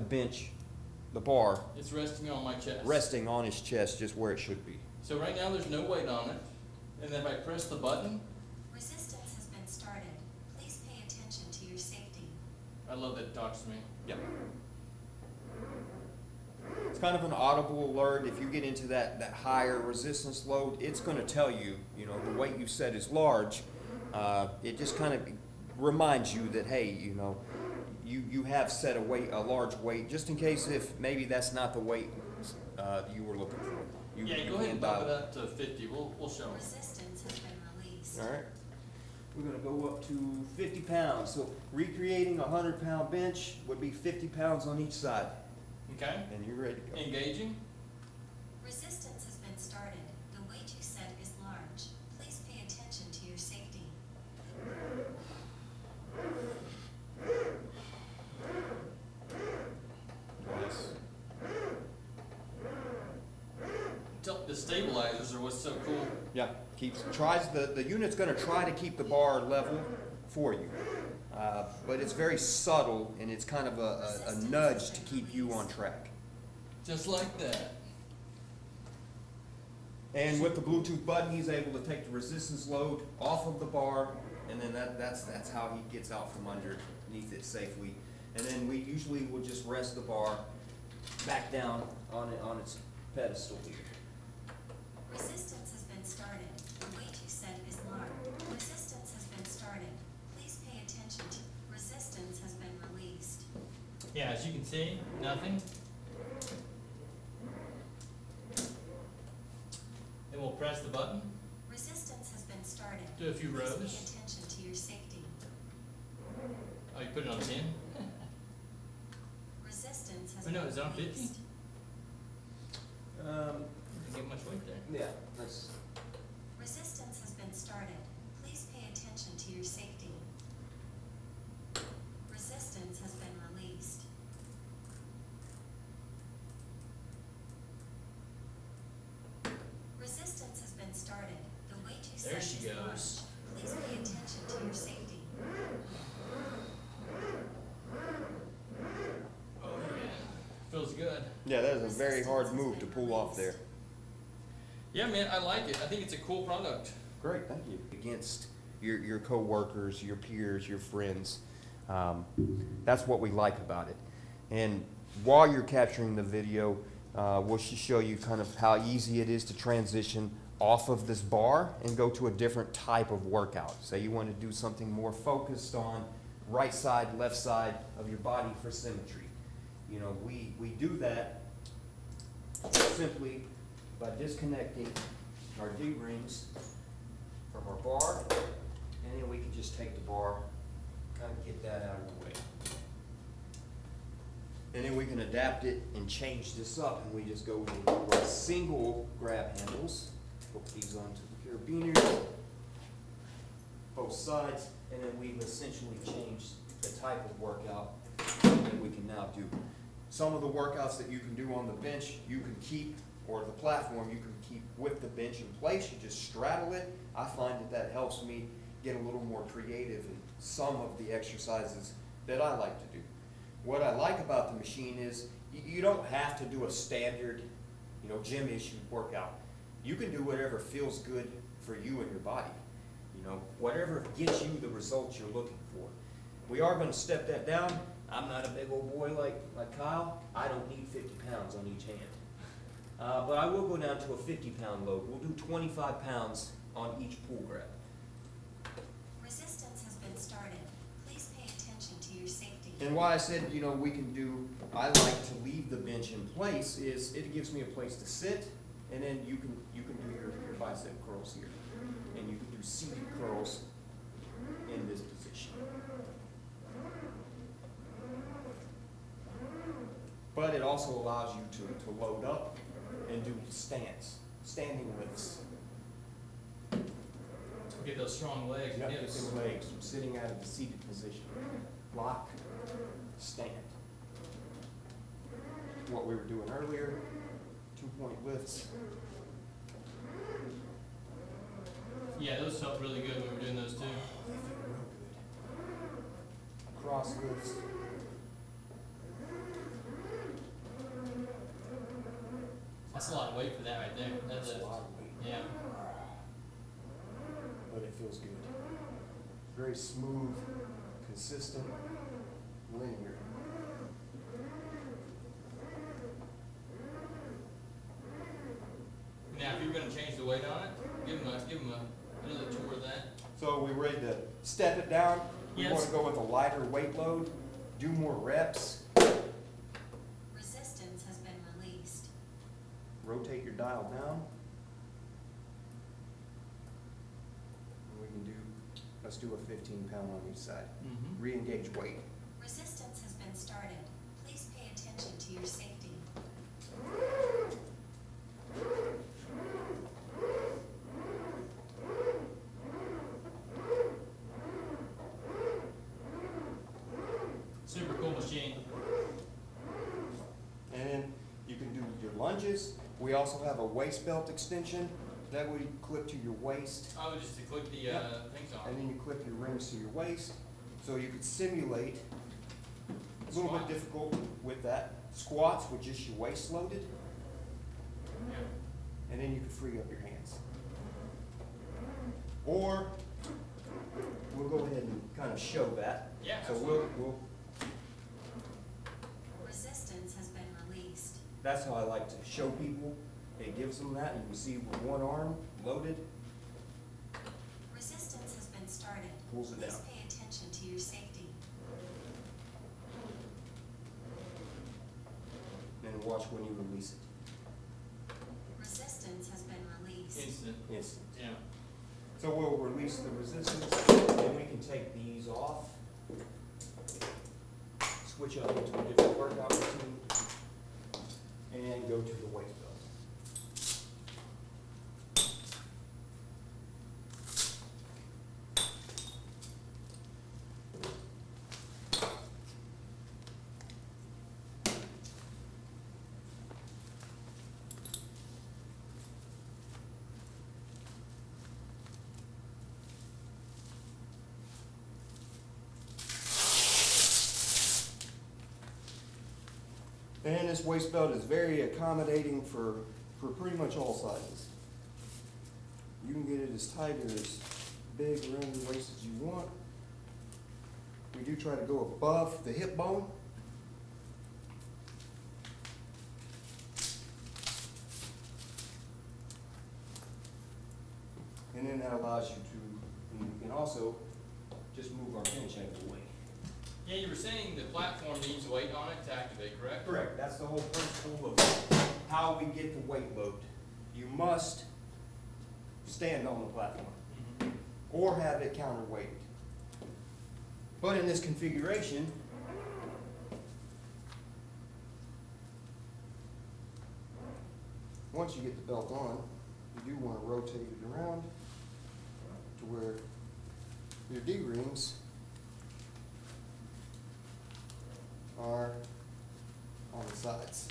bar it's resting on my chest. resting on his chest just where it should be. So right now there's no weight on it. And then if I press the button, Resistance has been started. Please pay attention to your safety. I love that it talks to me. Yep. It's kind of an audible alert. If you get into that higher resistance load, it's going to tell you, you know, the weight you set is large. It just kind of reminds you that, hey, you know, you have set a large weight, just in case if maybe that's not the weight you were looking for. Go ahead and bump it up to 50. We'll show them. Resistance has been released. All right. We're going to go up to 50 pounds. So recreating a 100-pound bench would be 50 pounds on each side. Okay. And you're ready to go. Engaging. Resistance has been started. The weight you set is large. Please pay attention to your safety. Nice. The stabilizers are what's so cool. Yeah, the unit's going to try to keep the bar level for you, but it's very subtle and it's kind of a nudge to keep you on track. Just like that. And with the Bluetooth button, he's able to take the resistance load off of the bar, and then that's how he gets out from underneath it safely. And then we usually will just rest the bar back down on its pedestal here. Resistance has been started. The weight you set is large. Resistance has been started. Please pay attention to. Resistance has been released. Yeah, as you can see, nothing. Then we'll press the button. Resistance has been started. Do a few Please rows. pay attention to your safety. Oh, you put it on 10? Resistance has Oh, no, been is it on 50? released. Didn't get much weight there. Yeah, that's. Resistance has been started. Please pay attention to your safety. Resistance has been released. Resistance has been started. The weight you There set she is large. goes. Please pay attention to your safety. Oh, yeah. Feels good. Yeah, that is a very hard move to pull off there. Yeah, man, I like it. I think it's a cool product. Great, thank you. Against your coworkers, your peers, your friends. That's what we like about it. And while you're capturing the video, we'll show you kind of how easy it is to transition off of this bar and go to a different type of workout. Say you want to do something more focused on right side, left side of your body for symmetry. You know, we do that simply by disconnecting our D-rings from our bar, and then we can just take the bar, kind of get that out of the way. And then we can adapt it and change this up, and we just go with single grab handles, hook these onto the carabiners, both sides, and then we've essentially changed the type of workout that we can now do. Some of the workouts that you can do on the bench, you can keep, or the platform, you can keep with the bench in place. You just straddle it. I find that helps me get a little more creative in some of the exercises that I like to do. What I like about the machine is you don't have to do a standard, gym issued workout. You can do whatever feels good for you and your body. Whatever gets you the results you're looking for. We are going to step that down. I'm not a big old boy like Kyle. I don't need 50 pounds on each hand. But I will go down to a 50-pound load. We'll do 25 pounds on each pull grab. Resistance has been started. Please pay attention to your safety. And why I said, I like to leave the bench in place is it gives me a place to sit And then you can do your bicep curls here. And you can do seated curls in this position. But it also allows you to load up and do standing lifts. Get those strong legs. Yep, get them legs from sitting out of the seated position. Lock, stand. What we were doing earlier, 2-point lifts. Yeah, those felt really good when we were doing those too. They feel real good. Cross lifts. That's a lot of weight for that right there. That's a lot of weight. Yeah. But it feels good. Very smooth, consistent, linear. Now, if you were going to change the weight on it, give them another tour of that. So we ready to step it down? We Yes. want to go with a lighter weight load, do more reps, Resistance has been released. rotate your dial down. And we can let's do a 15-pound on each side. Mm-hmm. Re-engage weight. Resistance has been started. Please pay attention to your safety. Super cool machine. And then you can do your lunges. We also have a waist belt extension that would clip to your waist. Oh, just to click the Yep. things on. And then you clip your rings to your waist. So you could simulate, a little Squat. bit difficult with that, squats with just your waist loaded. Yeah. And then you can free up your hands. Or we'll go ahead and kind of show that. Yeah, So absolutely. we'll Resistance has been released. that's how I like to show people. It gives them that. You can see with one arm loaded, Resistance has been started. Pulls it Please down. pay attention to your safety. and then watch when you release it. Resistance has been released. Instant. Instant. Yeah. So we'll release the resistance, and we can take these off, switch up into a different workout routine, and go to the weight belt. And this waist belt is very accommodating for pretty much all sizes. You can get it as tight or as big around the waist as you want. We do try to go above the hip bone. And then that allows you to, and you can also just move our bench out of the way. Yeah, you were saying the platform needs weight on it to activate, correct? Correct, that's the whole principle of how we get the weight load. You must stand on the platform Mm-hmm. or have it counterweighted. But in this configuration, once you get the belt on, you do want to rotate it around to where your D-rings are on the sides.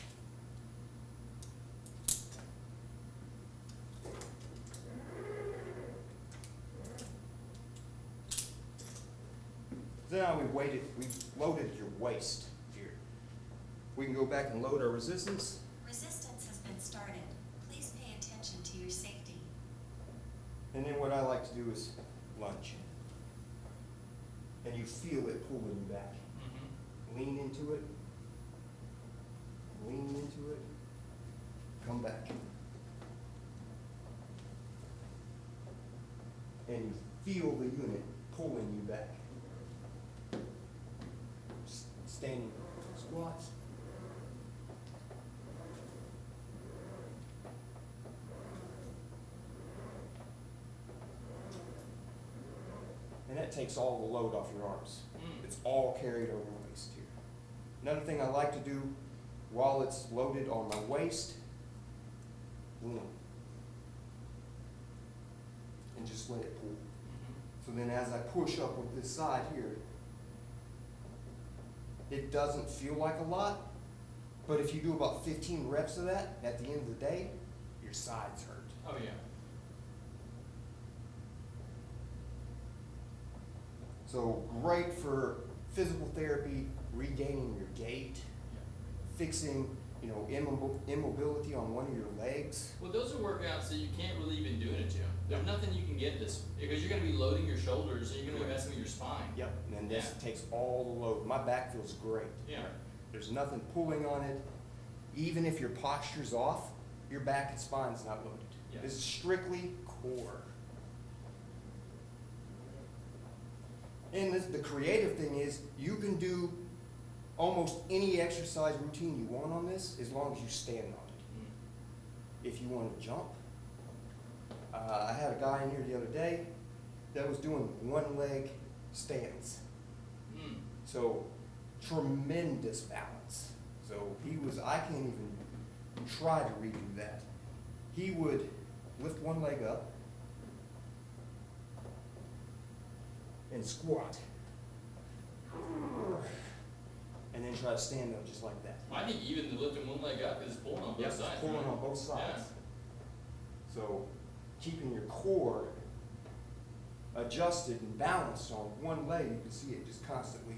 So now we've loaded your waist here. We can go back and load our resistance. Resistance has been started. Please pay attention to your safety. And then what I like to do is lunge. And you feel it pulling you back. Mm-hmm. Lean into it. Lean into it. Come back. And you feel the unit pulling you back. Standing squats. that takes all the load off your arms. It's all carried over my waist here. Another thing I like to do while it's loaded on my waist, and just let it pull. So then as I push up with this side here, it doesn't feel like a lot, but if you do about 15 reps of that, at the end of the day, your sides hurt. Oh yeah. So great for physical therapy, regaining your gait, fixing, immobility on one of your legs. Well, those are workouts that you can't really even do in a gym. There's nothing you can get this, because you're going to be loading your shoulders, and you're going to be messing with your spine. Yep. And then this takes all the load. My back feels great. Yeah. There's nothing pulling on it. Even if your posture's off, your back and spine's not loaded. Yeah. This is strictly core. And the creative thing is, you can do almost any exercise routine you want on this as long as you stand on it. If you want to jump, I had a guy in here the other day that was doing one leg stands. So tremendous balance. So I can't even try to redo that. He would lift one leg up and squat. And then try to stand up just like that. I think even the lifting one leg up is pulling on both sides. Pulling right? on both sides. Yeah. So keeping your core adjusted and balanced on one leg, you can see it just constantly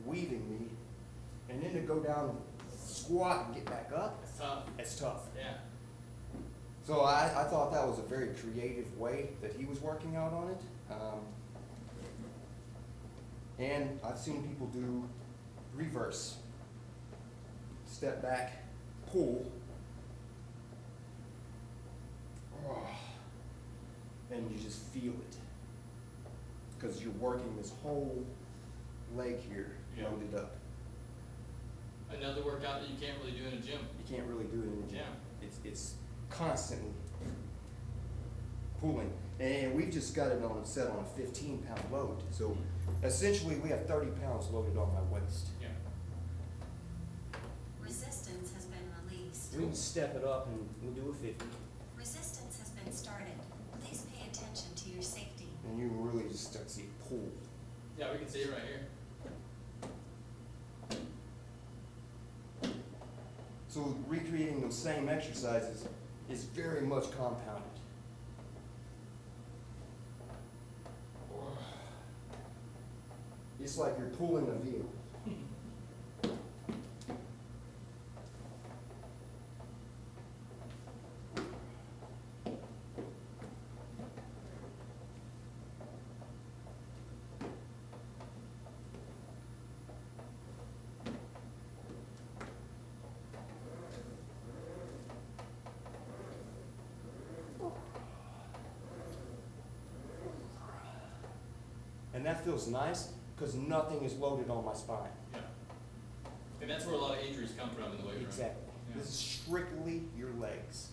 weaving me. And then to go down and squat and get back up, It's tough. it's tough. Yeah. So I thought that was a very creative way that he was working out on it. And I've seen people do reverse. Step back, pull. And you just feel it. Because you're working this whole leg here loaded up. Another workout that you can't really do in a gym. You can't really do it in the gym. Yeah. It's constantly pulling. And we've just got it set on a 15-pound load. So essentially we have 30 pounds loaded on my waist. Yeah. Resistance has been released. We can step it up and we'll do a 50. Resistance has been started. Please pay attention to your safety. And you really just start to see it pull. Yeah, we can see it right here. So recreating those same exercises is very much compounded. It's like you're pulling a vehicle. And that feels nice because nothing is loaded on my spine. Yeah. And that's where a lot of injuries come from in the weight room. Exactly. Yeah. This is strictly your legs.